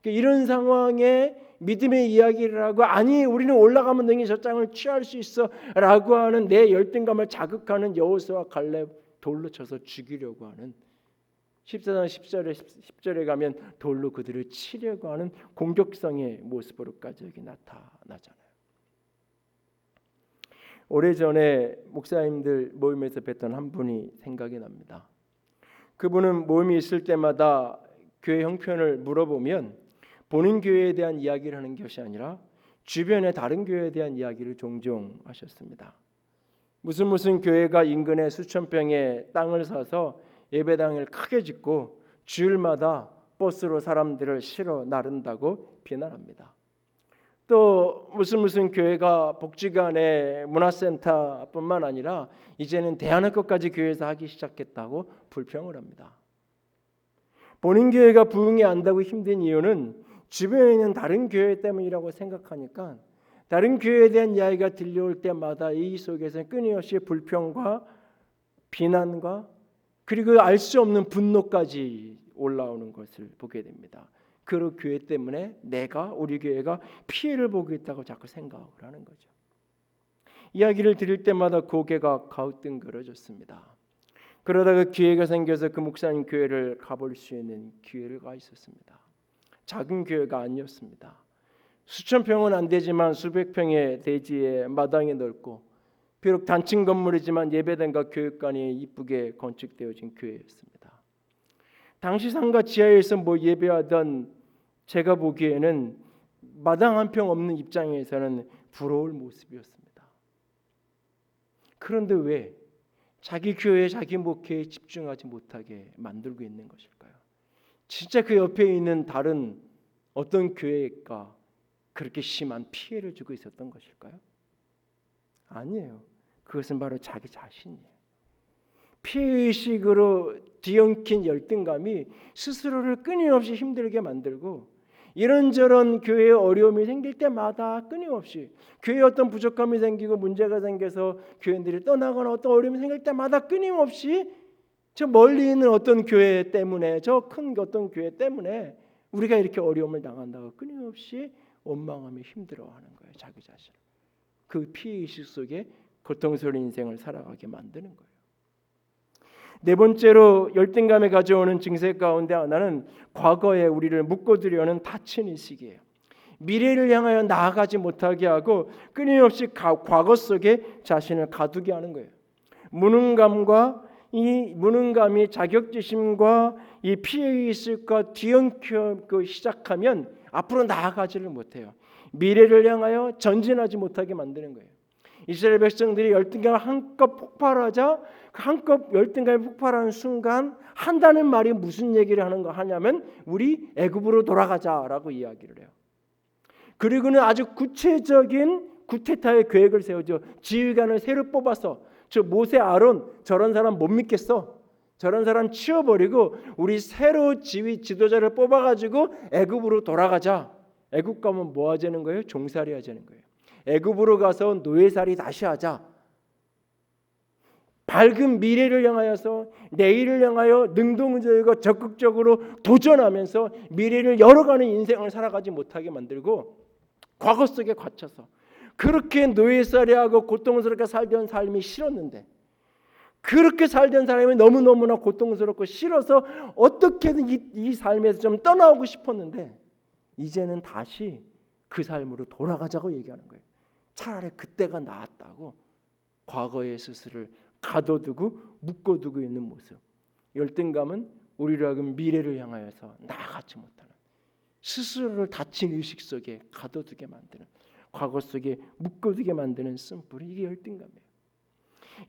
이런 상황에 믿음의 이야기를 하고 아니 우리는 올라가면 능히 저 땅을 취할 수 있어 라고 하는 내 열등감을 자극하는 여호수아와 갈렙 돌로 쳐서 죽이려고 하는 14장 10절에 가면 돌로 그들을 치려고 하는 공격성의 모습으로까지 여기 나타나잖아요. 오래전에 목사님들 모임에서 뵀던 한 분이 생각이 납니다. 그분은 모임이 있을 때마다 교회 형편을 물어보면 본인 교회에 대한 이야기를 하는 것이 아니라 주변의 다른 교회에 대한 이야기를 종종 하셨습니다. 무슨 교회가 인근에 수천 평의 땅을 사서 예배당을 크게 짓고 주일마다 버스로 사람들을 실어 나른다고 비난합니다. 또 무슨 교회가 복지관의 문화센터뿐만 아니라 이제는 대안학교까지 교회에서 하기 시작했다고 불평을 합니다. 본인 교회가 부흥이 안 되고 힘든 이유는 주변에 있는 다른 교회 때문이라고 생각하니까 다른 교회에 대한 이야기가 들려올 때마다 이 속에서 끊임없이 불평과 비난과 그리고 알 수 없는 분노까지 올라오는 것을 보게 됩니다. 그 교회 때문에 우리 교회가 피해를 보고 있다고 자꾸 생각을 하는 거죠. 이야기를 들을 때마다 고개가 가우뚱거려졌습니다. 그러다가 기회가 생겨서 그 목사님 교회를 가볼 수 있는 기회가 있었습니다. 작은 교회가 아니었습니다. 수천 평은 안 되지만 수백 평의 대지에 마당이 넓고 비록 단층 건물이지만 예배당과 교육관이 이쁘게 건축되어진 교회였습니다. 당시 상가 지하에서 예배하던 제가 보기에는 마당 한 평 없는 입장에서는 부러울 모습이었습니다. 그런데 왜 자기 교회, 자기 목회에 집중하지 못하게 만들고 있는 것일까요? 진짜 그 옆에 있는 다른 어떤 교회가 그렇게 심한 피해를 주고 있었던 것일까요? 아니에요. 그것은 바로 자기 자신이에요. 피해의식으로 뒤엉킨 열등감이 스스로를 끊임없이 힘들게 만들고 이런저런 교회에 어려움이 생길 때마다 끊임없이 교회에 어떤 부족함이 생기고 문제가 생겨서 교인들이 떠나거나 어떤 어려움이 생길 때마다 끊임없이 저 멀리 있는 어떤 교회 때문에 저 큰 어떤 교회 때문에 우리가 이렇게 어려움을 당한다고 끊임없이 원망하며 힘들어하는 거예요. 자기 자신. 그 피해의식 속에 고통스러운 인생을 살아가게 만드는 거예요. 네 번째로 열등감에 가져오는 증세 가운데 하나는 과거에 우리를 묶어두려는 닫힌 의식이에요. 미래를 향하여 나아가지 못하게 하고 끊임없이 과거 속에 자신을 가두게 하는 거예요. 무능감이 자격지심과 이 피해의식과 뒤엉키고 시작하면 앞으로 나아가지를 못해요. 미래를 향하여 전진하지 못하게 만드는 거예요. 이스라엘 백성들이 열등감을 한껏 폭발하자 한껏 열등감이 폭발하는 순간 한다는 말이 무슨 얘기를 하냐면 우리 애굽으로 돌아가자라고 이야기를 해요. 그리고는 아주 구체적인 구테타의 계획을 세우죠. 지휘관을 새로 뽑아서 저 모세 아론 저런 사람 못 믿겠어. 저런 사람 치워버리고 우리 새로 지도자를 뽑아가지고 애굽으로 돌아가자. 애굽 가면 뭐 하자는 거예요? 종살이 하자는 거예요. 애굽으로 가서 노예살이 다시 하자. 밝은 미래를 향하여서 내일을 향하여 능동적이고 적극적으로 도전하면서 미래를 열어가는 인생을 살아가지 못하게 만들고 과거 속에 갇혀서 그렇게 노예살이하고 고통스럽게 살던 삶이 싫었는데 그렇게 살던 사람이 너무너무나 고통스럽고 싫어서 어떻게든 이 삶에서 좀 떠나오고 싶었는데 이제는 다시 그 삶으로 돌아가자고 얘기하는 거예요. 차라리 그때가 나았다고 과거의 스스로를 가둬두고 묶어두고 있는 모습. 열등감은 우리로 하여금 미래를 향하여서 나아가지 못하는 스스로를 닫힌 의식 속에 가둬두게 만드는 과거 속에 묶어두게 만드는 쓴뿌리 이게 열등감이에요.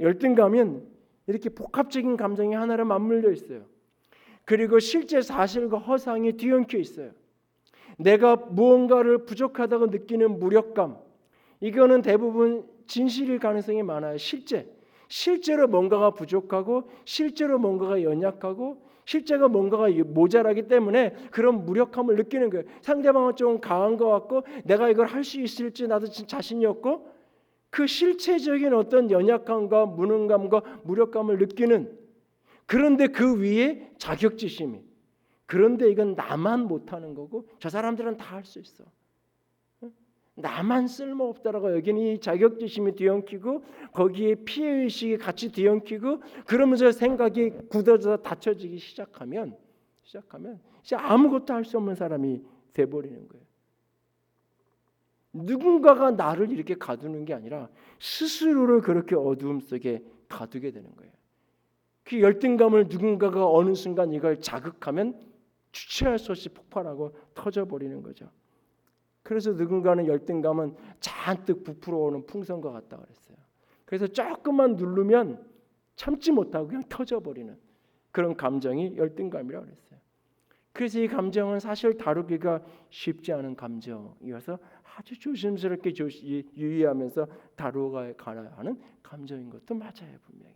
열등감은 이렇게 복합적인 감정이 하나로 맞물려 있어요. 그리고 실제 사실과 허상이 뒤엉켜 있어요. 내가 무언가를 부족하다고 느끼는 무력감 이거는 대부분 진실일 가능성이 많아요. 실제로 뭔가가 부족하고 실제로 뭔가가 연약하고 실제가 뭔가가 모자라기 때문에 그런 무력함을 느끼는 거예요. 상대방은 좀 강한 것 같고 내가 이걸 할 수 있을지 나도 자신이 없고 그 실체적인 어떤 연약함과 무능감과 무력감을 느끼는, 그런데 그 위에 자격지심이, 그런데 이건 나만 못하는 거고 저 사람들은 다 할 수 있어, 나만 쓸모없다라고 여기는 이 자격지심이 뒤엉키고 거기에 피해의식이 같이 뒤엉키고 그러면서 생각이 굳어져서 닫혀지기 시작하면 이제 아무것도 할 수 없는 사람이 돼버리는 거예요. 누군가가 나를 이렇게 가두는 게 아니라 스스로를 그렇게 어두움 속에 가두게 되는 거예요. 그 열등감을 누군가가 어느 순간 이걸 자극하면 주체할 수 없이 폭발하고 터져버리는 거죠. 그래서 누군가는 열등감은 잔뜩 부풀어오는 풍선과 같다 그랬어요. 그래서 조금만 누르면 참지 못하고 그냥 터져버리는 그런 감정이 열등감이라고 그랬어요. 그래서 이 감정은 사실 다루기가 쉽지 않은 감정이어서 아주 조심스럽게 유의하면서 다루어가야 하는 감정인 것도 맞아요, 분명히.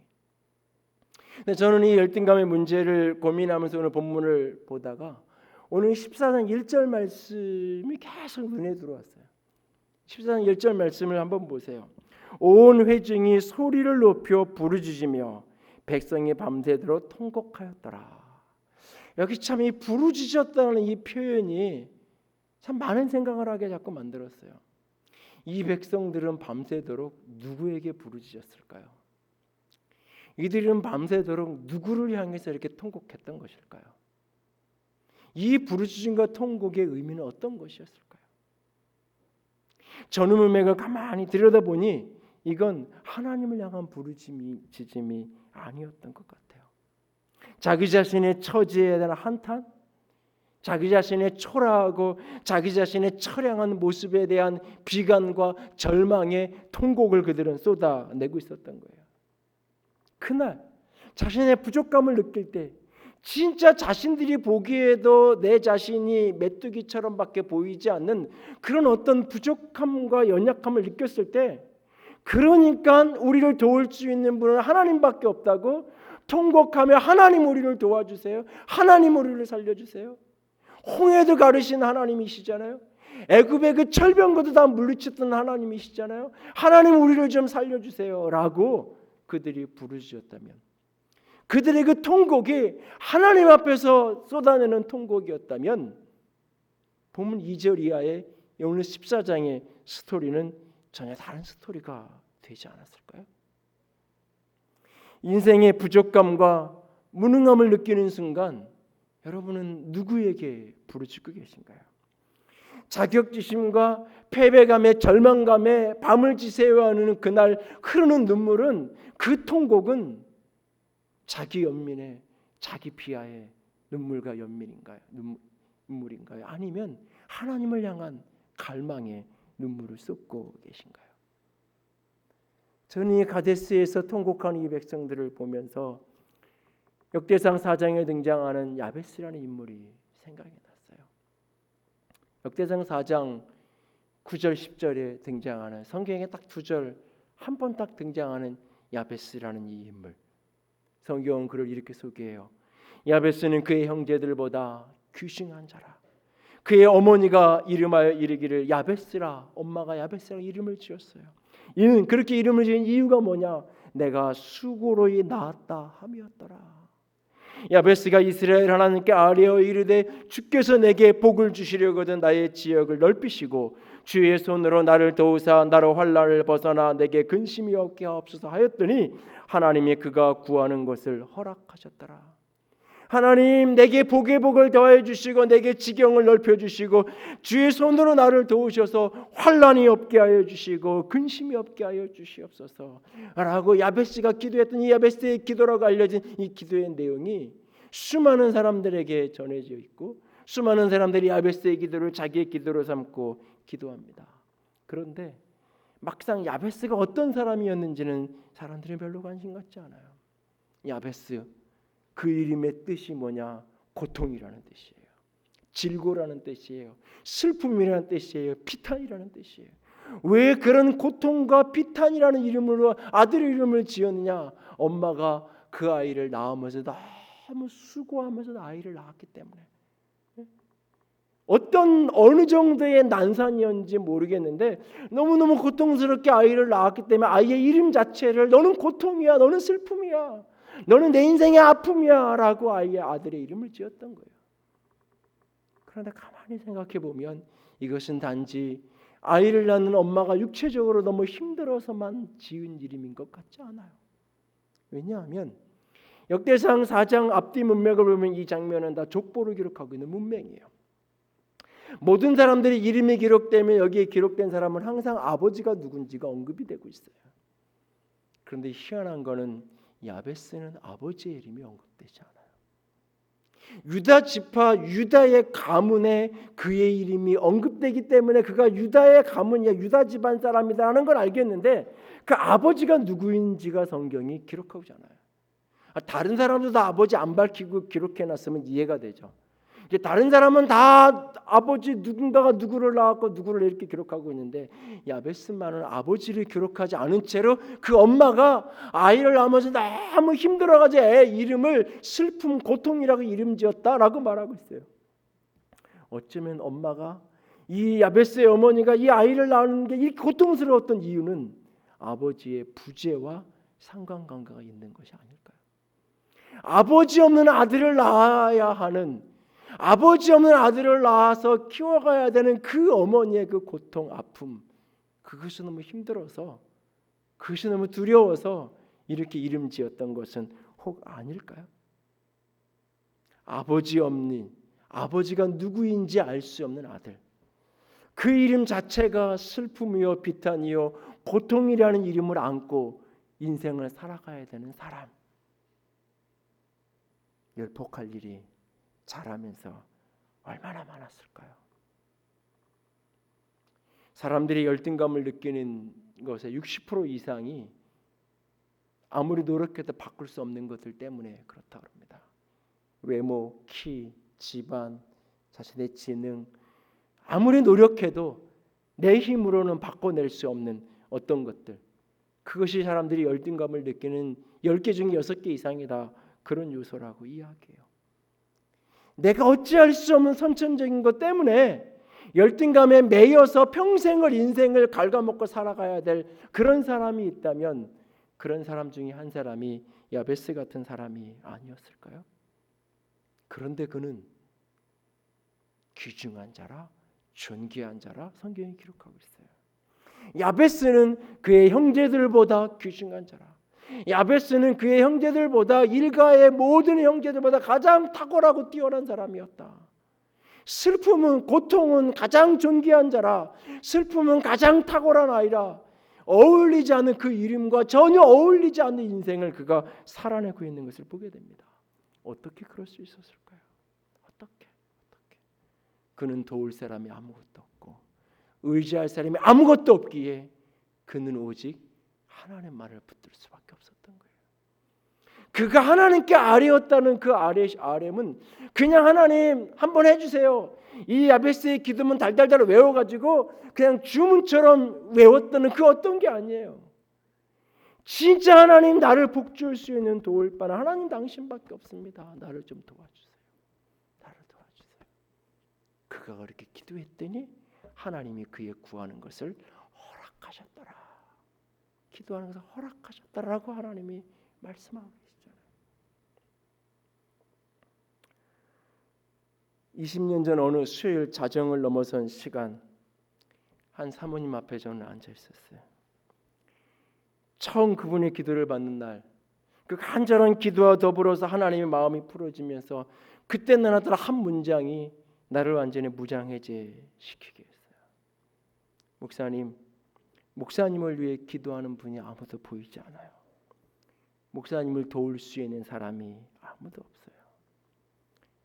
근데 저는 이 열등감의 문제를 고민하면서 오늘 본문을 보다가 오늘 14장 1절 말씀이 계속 눈에 들어왔어요. 14장 1절 말씀을 한번 보세요. 온 회중이 소리를 높여 부르짖으며 백성이 밤새도록 통곡하였더라. 여기 참 이 부르짖었다는 이 표현이 참 많은 생각을 하게 자꾸 만들었어요. 이 백성들은 밤새도록 누구에게 부르짖었을까요? 이들은 밤새도록 누구를 향해서 이렇게 통곡했던 것일까요? 이 부르짖음과 통곡의 의미는 어떤 것이었을까요? 전음음액을 가만히 들여다보니 이건 하나님을 향한 부르짖음이 아니었던 것 같아요. 자기 자신의 처지에 대한 한탄, 자기 자신의 초라하고 자기 자신의 처량한 모습에 대한 비관과 절망의 통곡을 그들은 쏟아내고 있었던 거예요. 그날 자신의 부족감을 느낄 때 진짜 자신들이 보기에도 내 자신이 메뚜기처럼밖에 보이지 않는 그런 어떤 부족함과 연약함을 느꼈을 때, 그러니까 우리를 도울 수 있는 분은 하나님밖에 없다고 통곡하며 하나님 우리를 도와주세요, 하나님 우리를 살려주세요. 홍해도 가르신 하나님이시잖아요. 애굽의 그 철병거도 다 물리쳤던 하나님이시잖아요. 하나님 우리를 좀 살려주세요 라고 그들이 부르짖었다면, 그들의 그 통곡이 하나님 앞에서 쏟아내는 통곡이었다면 본문 2절 이하의 오늘 14장의 스토리는 전혀 다른 스토리가 되지 않았을까요? 인생의 부족감과 무능함을 느끼는 순간 여러분은 누구에게 부르짖고 계신가요? 자격지심과 패배감에 절망감에 밤을 지새워하는 그날 흐르는 눈물은, 그 통곡은 자기 연민의, 자기 비하의 눈물과 연민인가요? 눈물인가요? 아니면 하나님을 향한 갈망의 눈물을 쏟고 계신가요? 저는 이 가데스에서 통곡하는 이 백성들을 보면서 역대상 4장에 등장하는 야베스라는 인물이 생각이 났어요. 역대상 4장 9절 10절에 등장하는, 성경에 딱 2절 한 번 딱 등장하는 야베스라는 이 인물, 성경은 그를 이렇게 소개해요. 야베스는 그의 형제들보다 귀중한 자라. 그의 어머니가 이름하여 이르기를 야베스라, 엄마가 야베스라 이름을 지었어요. 이는 그렇게 이름을 지은 이유가 뭐냐? 내가 수고로이 낳았다 함이었더라. 야베스가 이스라엘 하나님께 아뢰어 이르되 주께서 내게 복을 주시려거든 나의 지역을 넓히시고 주의 손으로 나를 도우사 나로 환난을 벗어나 내게 근심이 없게 하옵소서 하였더니 하나님이 그가 구하는 것을 허락하셨더라. 하나님 내게 복의 복을 더해 주시고 내게 지경을 넓혀 주시고 주의 손으로 나를 도우셔서 환난이 없게 하여 주시고 근심이 없게 하여 주시옵소서 라고 야베스가 기도했던 이 야베스의 기도라고 알려진 이 기도의 내용이 수많은 사람들에게 전해져 있고, 수많은 사람들이 야베스의 기도를 자기의 기도로 삼고 기도합니다. 그런데 막상 야베스가 어떤 사람이었는지는 사람들이 별로 관심 갖지 않아요. 야베스, 그 이름의 뜻이 뭐냐? 고통이라는 뜻이에요. 질고라는 뜻이에요. 슬픔이라는 뜻이에요. 피탄이라는 뜻이에요. 왜 그런 고통과 피탄이라는 이름으로 아들의 이름을 지었느냐? 엄마가 그 아이를 낳으면서 너무 수고하면서 아이를 낳았기 때문에 어느 정도의 난산이었는지 모르겠는데 너무너무 고통스럽게 아이를 낳았기 때문에 아이의 이름 자체를 너는 고통이야, 너는 슬픔이야, 너는 내 인생의 아픔이야 라고 아들의 이름을 지었던 거예요. 그런데 가만히 생각해 보면 이것은 단지 아이를 낳는 엄마가 육체적으로 너무 힘들어서만 지은 이름인 것 같지 않아요. 왜냐하면 역대상 4장 앞뒤 문맥을 보면 이 장면은 다 족보를 기록하고 있는 문맥이에요. 모든 사람들이 이름이 기록되면 여기에 기록된 사람은 항상 아버지가 누군지가 언급이 되고 있어요. 그런데 희한한 거는 야베스는 아버지의 이름이 언급되지 않아요. 유다 지파 유다의 가문에 그의 이름이 언급되기 때문에 그가 유다의 가문이야, 유다 집안 사람이다라는 걸 알겠는데 그 아버지가 누구인지가 성경이 기록하고 있잖아요. 다른 사람들도 아버지 안 밝히고 기록해놨으면 이해가 되죠. 이제 다른 사람은 다 아버지 누군가가 누구를 낳았고 누구를 이렇게 기록하고 있는데 야베스만은 아버지를 기록하지 않은 채로 그 엄마가 아이를 낳으면서 너무 힘들어가지고 애 이름을 슬픔, 고통이라고 이름 지었다라고 말하고 있어요. 어쩌면 엄마가 이 야베스의 어머니가 이 아이를 낳는 게 이렇게 고통스러웠던 이유는 아버지의 부재와 상관관계가 있는 것이 아닐까요? 아버지 없는 아들을 낳아야 하는, 아버지 없는 아들을 낳아서 키워가야 되는 그 어머니의 그 고통, 아픔, 그것이 너무 힘들어서, 그것이 너무 두려워서 이렇게 이름 지었던 것은 혹 아닐까요? 아버지 없는, 아버지가 누구인지 알 수 없는 아들, 그 이름 자체가 슬픔이요 비탄이요 고통이라는 이름을 안고 인생을 살아가야 되는 사람, 열폭할 일이 자라면서 얼마나 많았을까요? 사람들이 열등감을 느끼는 것의 60% 이상이 아무리 노력해도 바꿀 수 없는 것들 때문에 그렇다고 합니다. 외모, 키, 집안, 자신의 지능, 아무리 노력해도 내 힘으로는 바꿔낼 수 없는 어떤 것들, 그것이 사람들이 열등감을 느끼는 10개 중에 6개 이상이다, 그런 요소라고 이야기해요. 내가 어찌할 수 없는 선천적인 것 때문에 열등감에 매여서 평생을 인생을 갉아먹고 살아가야 될 그런 사람이 있다면 그런 사람 중에 한 사람이 야베스 같은 사람이 아니었을까요? 그런데 그는 귀중한 자라, 존귀한 자라 성경이 기록하고 있어요. 야베스는 그의 형제들보다 귀중한 자라, 야베스는 그의 형제들보다 일가의 모든 형제들보다 가장 탁월하고 뛰어난 사람이었다. 슬픔은, 고통은 가장 존귀한 자라, 슬픔은 가장 탁월한 아이라, 어울리지 않는 그 이름과 전혀 어울리지 않는 인생을 그가 살아내고 있는 것을 보게 됩니다. 어떻게 그럴 수 있었을까요? 어떻게? 그는 도울 사람이 아무것도 없고 의지할 사람이 아무것도 없기에 그는 오직 하나님만을 붙들 수밖에 없었던 거예요. 그가 하나님께 아뢰었다는 그 아뢰음은 그냥 하나님 한번 해주세요, 이 야베스의 기도문 달달달 외워가지고 그냥 주문처럼 외웠다는 그 어떤 게 아니에요. 진짜 하나님, 나를 복줄 수 있는 도울 바는 하나님 당신밖에 없습니다. 나를 좀 도와주세요. 나를 도와주세요. 그가 그렇게 기도했더니 하나님이 그의 구하는 것을 허락하셨더라. 기도하는 것을 허락하셨다라고 하나님이 말씀하고 계시잖아요. 20년 전 어느 수요일 자정을 넘어선 시간, 한 사모님 앞에 저는 앉아 있었어요. 처음 그분의 기도를 받는 날, 그 간절한 기도와 더불어서 하나님의 마음이 풀어지면서 그때 나왔던 한 문장이 나를 완전히 무장해제시키게 했어요. 목사님을 위해 기도하는 분이 아무도 보이지 않아요. 목사님을 도울 수 있는 사람이 아무도 없어요.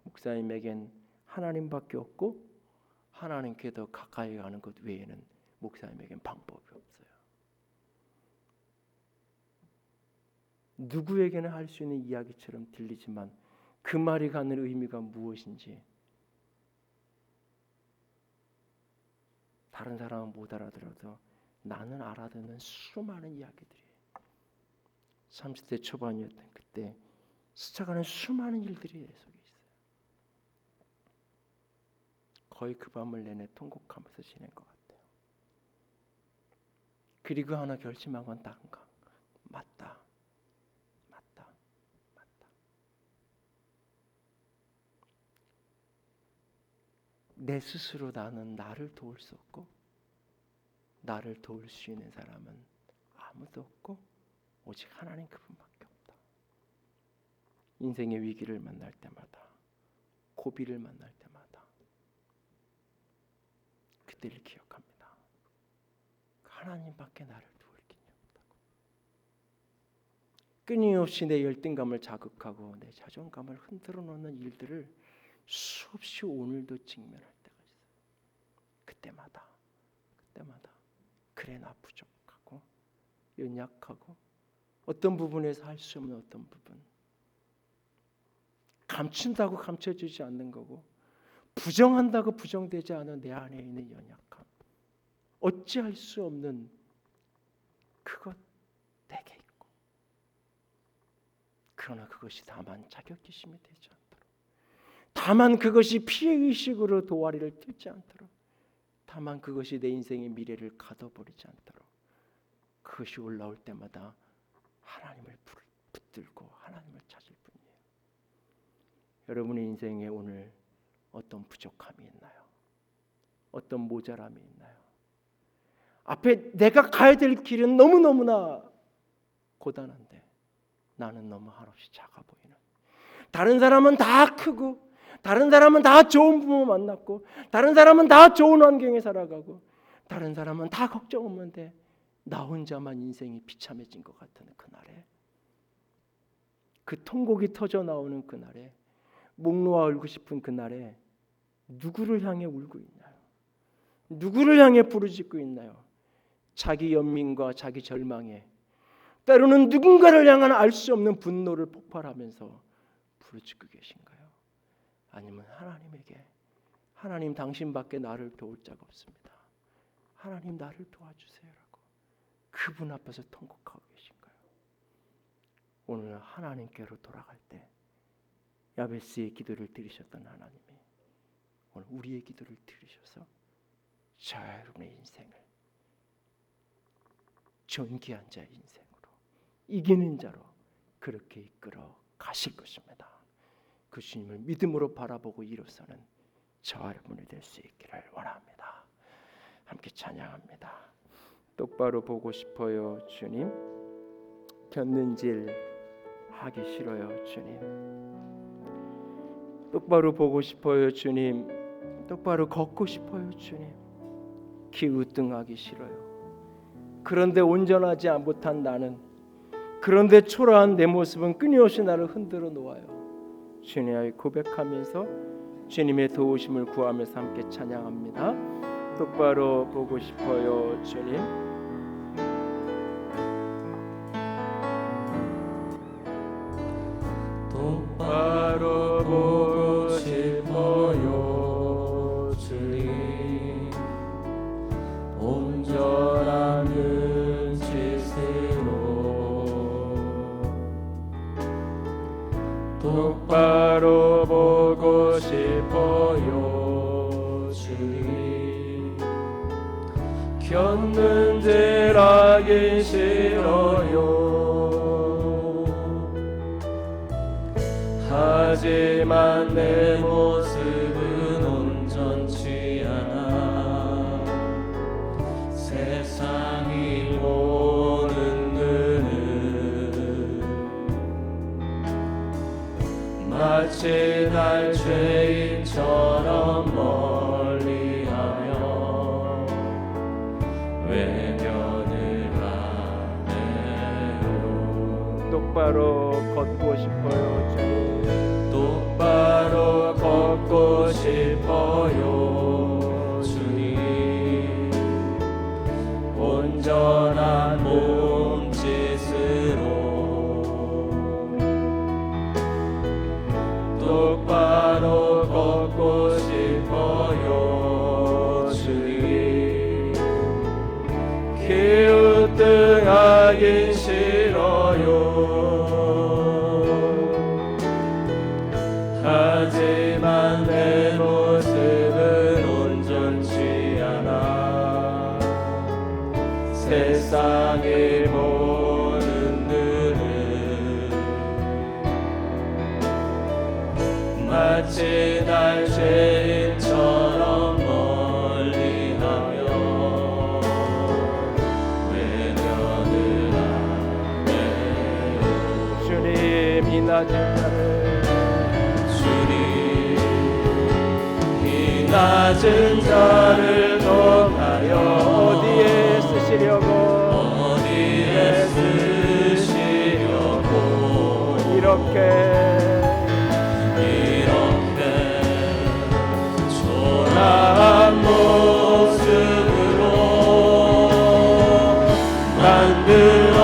목사님에겐 하나님밖에 없고 하나님께 더 가까이 가는 것 외에는 목사님에겐 방법이 없어요. 누구에게나 할 수 있는 이야기처럼 들리지만 그 말이 갖는 의미가 무엇인지 다른 사람은 못 알아들어도 나는 알아듣는 수많은 이야기들이 30대 초반이었던 그때 스쳐가는 수많은 일들이 내 속에 있어요. 거의 그 밤을 내내 통곡하면서 지낸 것 같아요. 그리고 하나 결심한 건 딱 맞다. 내 스스로 나는 나를 도울 수 없고 나를 도울 수 있는 사람은 아무도 없고 오직 하나님 그분밖에 없다. 인생의 위기를 만날 때마다, 고비를 만날 때마다 그때를 기억합니다. 하나님밖에 나를 도울 길이 없다고. 끊임없이 내 열등감을 자극하고 내 자존감을 흔들어 놓는 일들을 수없이 오늘도 직면할 때가 있어요. 그때마다 그래 나 부족하고 연약하고 어떤 부분에서 할 수 없는 어떤 부분, 감춘다고 감춰지지 않는 거고 부정한다고 부정되지 않은 내 안에 있는 연약함, 어찌할 수 없는 그것 내게 있고, 그러나 그것이 다만 자격지심이 되지 않도록, 다만 그것이 피해의식으로 도화리를 틀지 않도록, 다만 그것이 내 인생의 미래를 가둬버리지 않도록, 그것이 올라올 때마다 하나님을 붙들고 하나님을 찾을 뿐이에요. 여러분의 인생에 오늘 어떤 부족함이 있나요? 어떤 모자람이 있나요? 앞에 내가 가야 될 길은 너무너무나 고단한데 나는 너무 한없이 작아 보이는, 다른 사람은 다 크고 다른 사람은 다 좋은 부모 만났고 다른 사람은 다 좋은 환경에 살아가고 다른 사람은 다 걱정 없는데 나 혼자만 인생이 비참해진 것 같은 그날에, 그 통곡이 터져 나오는 그날에, 목 놓아 울고 싶은 그날에 누구를 향해 울고 있나요? 누구를 향해 부르짖고 있나요? 자기 연민과 자기 절망에, 때로는 누군가를 향한 알 수 없는 분노를 폭발하면서 부르짖고 계신가요? 아니면 하나님에게, 하나님 당신밖에 나를 도울 자가 없습니다, 하나님 나를 도와주세요라고 그분 앞에서 통곡하고 계신가요? 오늘 하나님께로 돌아갈 때 야베스의 기도를 들으셨던 하나님이 오늘 우리의 기도를 들으셔서 저 여러분의 인생을 존귀한 자의 인생으로, 이기는 자로 그렇게 이끌어 가실 것입니다. 그 주님을 믿음으로 바라보고 일어서는 저와 여러분이 될 수 있기를 원합니다. 함께 찬양합니다. 똑바로 보고 싶어요 주님, 곁눈질 하기 싫어요 주님. 똑바로 보고 싶어요 주님, 똑바로 걷고 싶어요 주님. 기우뚱하기 싫어요. 그런데 온전하지 못한 나는, 그런데 초라한 내 모습은 끊임없이 나를 흔들어 놓아요. 주님의 고백하면서 주님의 도우심을 구하면서 함께 찬양합니다. 똑바로 보고 싶어요 주님. 똑바로 보고 싶어요 주님. 온전한 눈짓으로 똑바로 보고 싶어요 주님. 곁눈질하기 싫어요. 하지만 내 모습은 온전치 않아. 세상이 보는 눈은 마치 날 죄인처럼 멀리하며 외면을 하네요. 똑바로 걷고 싶어요 주님. 똑바로 걷고 싶어요 주님. 온전한 몸짓으로 똑바로 걷고 싶어요 주님. 기우뚱하기 싫어요. 마치 날 죄인처럼 멀리하며 외면을 하네요. 주님 이 낮은 자를 주님 이 낮은 자를 통하여 어디에 쓰시려고 이렇게 초라한 모습으로 만들어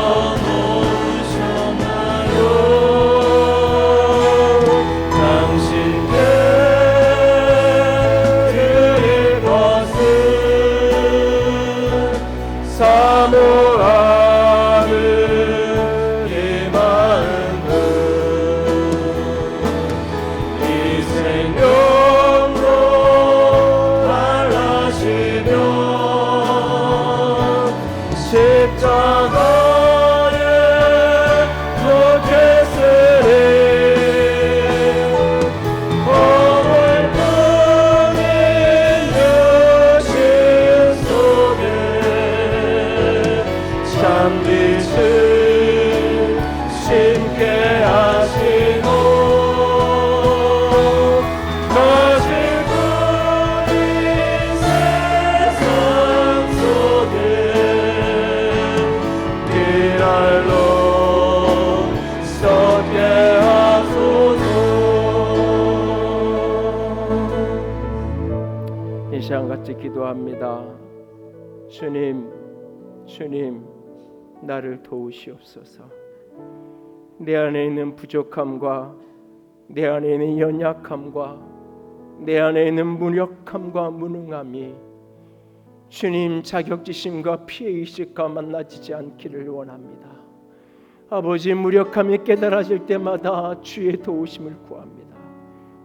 놓으셨나요? 당신께 드릴 것은 사모하는 이 마음은 이 생명으로 달라지며 십자가에 묻혔으니 허물뿐인 육신 속에 참빛을 심게 하시고 거짓 뿐인 세상 속에 빛날로 쏟게 하소서. 이 시간 같이 기도합니다. 주님 나를 도우시옵소서. 내 안에 있는 부족함과 내 안에 있는 연약함과 내 안에 있는 무력함과 무능함이 주님 자격지심과 피해의식과 만나지지 않기를 원합니다. 아버지, 무력함이 깨달아질 때마다 주의 도우심을 구합니다.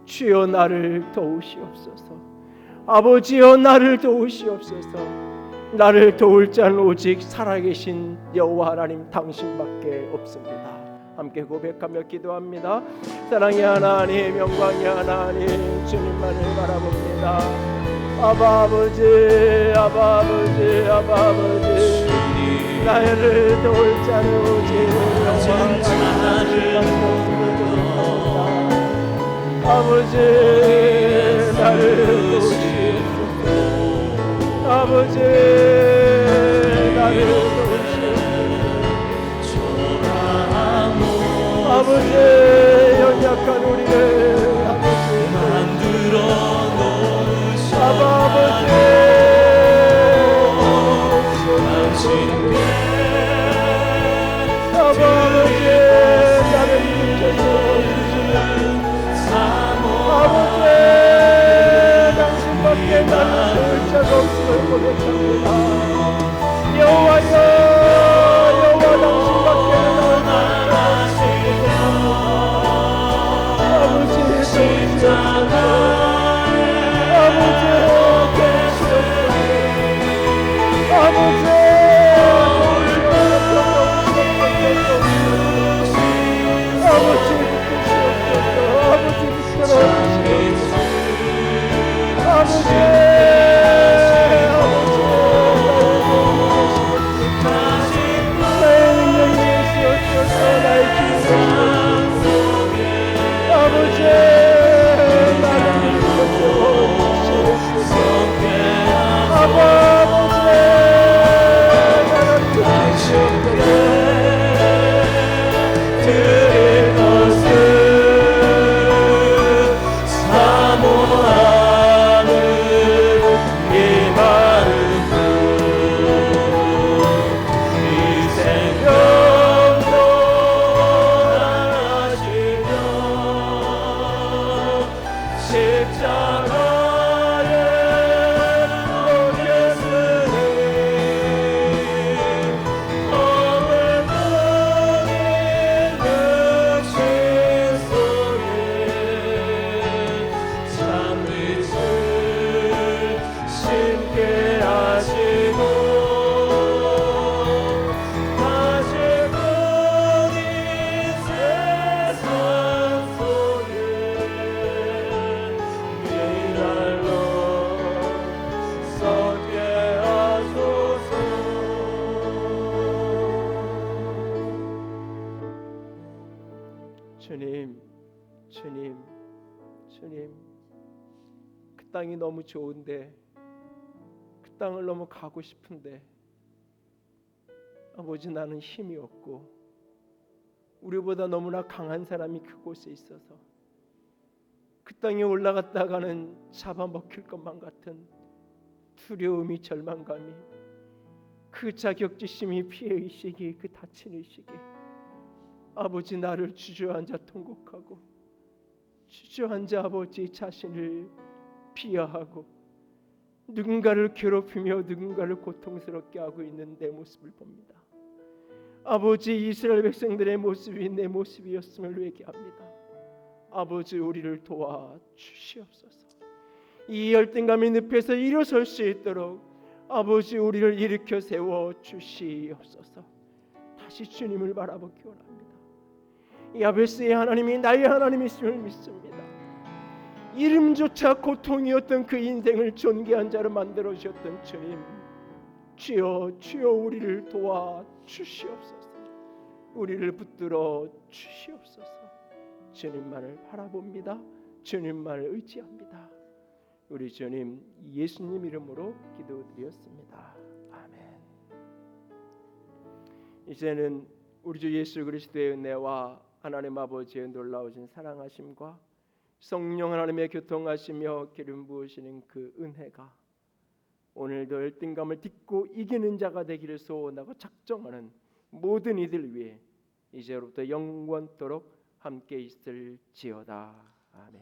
주여 나를 도우시옵소서. 아버지여 나를 도우시옵소서. 나를 도울 자는 오직 살아계신 여호와 하나님 당신밖에 없습니다. 함께 고백하며 기도합니다. 사랑의 하나님, 영광의 하나님, 주님만을 바라봅니다. 아바 아버지, 아바 아버지, 아바 아버지, 나를 도울 자는 오직 여호와 하나님 아버지, 나를 도우시옵소서. 아버지, 나를 도우시옵소서. 아버지, 연약한 우리를 아버지 만들어 놓으셨나요? 아버지, 당신께 아버지, 나를 지켜서 주시는 아버지, 당신밖에 나를 도울 자가 없음을 고백합니다. 여호와여, 여호와 당신밖에는 아버지, 십자가에 아버지, 주님, 주님, 주님, 그 땅이 너무 좋은데, 그 땅을 너무 가고 싶은데, 아버지 나는 힘이 없고 우리보다 너무나 강한 사람이 그곳에 있어서 그 땅에 올라갔다가는 잡아먹힐 것만 같은 두려움이, 절망감이, 그 자격지심이, 피해의식이, 그 다친 의식이 아버지 나를 주저앉아 통곡하고 주저앉아 아버지 자신을 비하하고 누군가를 괴롭히며 누군가를 고통스럽게 하고 있는 내 모습을 봅니다. 아버지, 이스라엘 백성들의 모습이 내 모습이었음을 회개합니다. 아버지, 우리를 도와 주시옵소서. 이 열등감의 늪에서 일어설 수 있도록 아버지, 우리를 일으켜 세워 주시옵소서. 다시 주님을 바라보기 원합니다. 야베스의 하나님이 나의 하나님이심을 믿습니다. 이름조차 고통이었던 그 인생을 존귀한 자로 만들어 주셨던 주님, 주여, 주여, 우리를 도와 주시옵소서. 우리를 붙들어 주시옵소서. 주님만을 바라봅니다. 주님만을 의지합니다. 우리 주님 예수님 이름으로 기도드렸습니다. 아멘. 이제는 우리 주 예수 그리스도의 은혜와 하나님 아버지의 놀라우신 사랑하심과 성령 하나님의 교통하시며 기름 부으시는 그 은혜가 오늘도 열등감을 딛고 이기는 자가 되기를 소원하고 작정하는 모든 이들 위해 이제로부터 영원토록 함께 있을지어다. 아멘.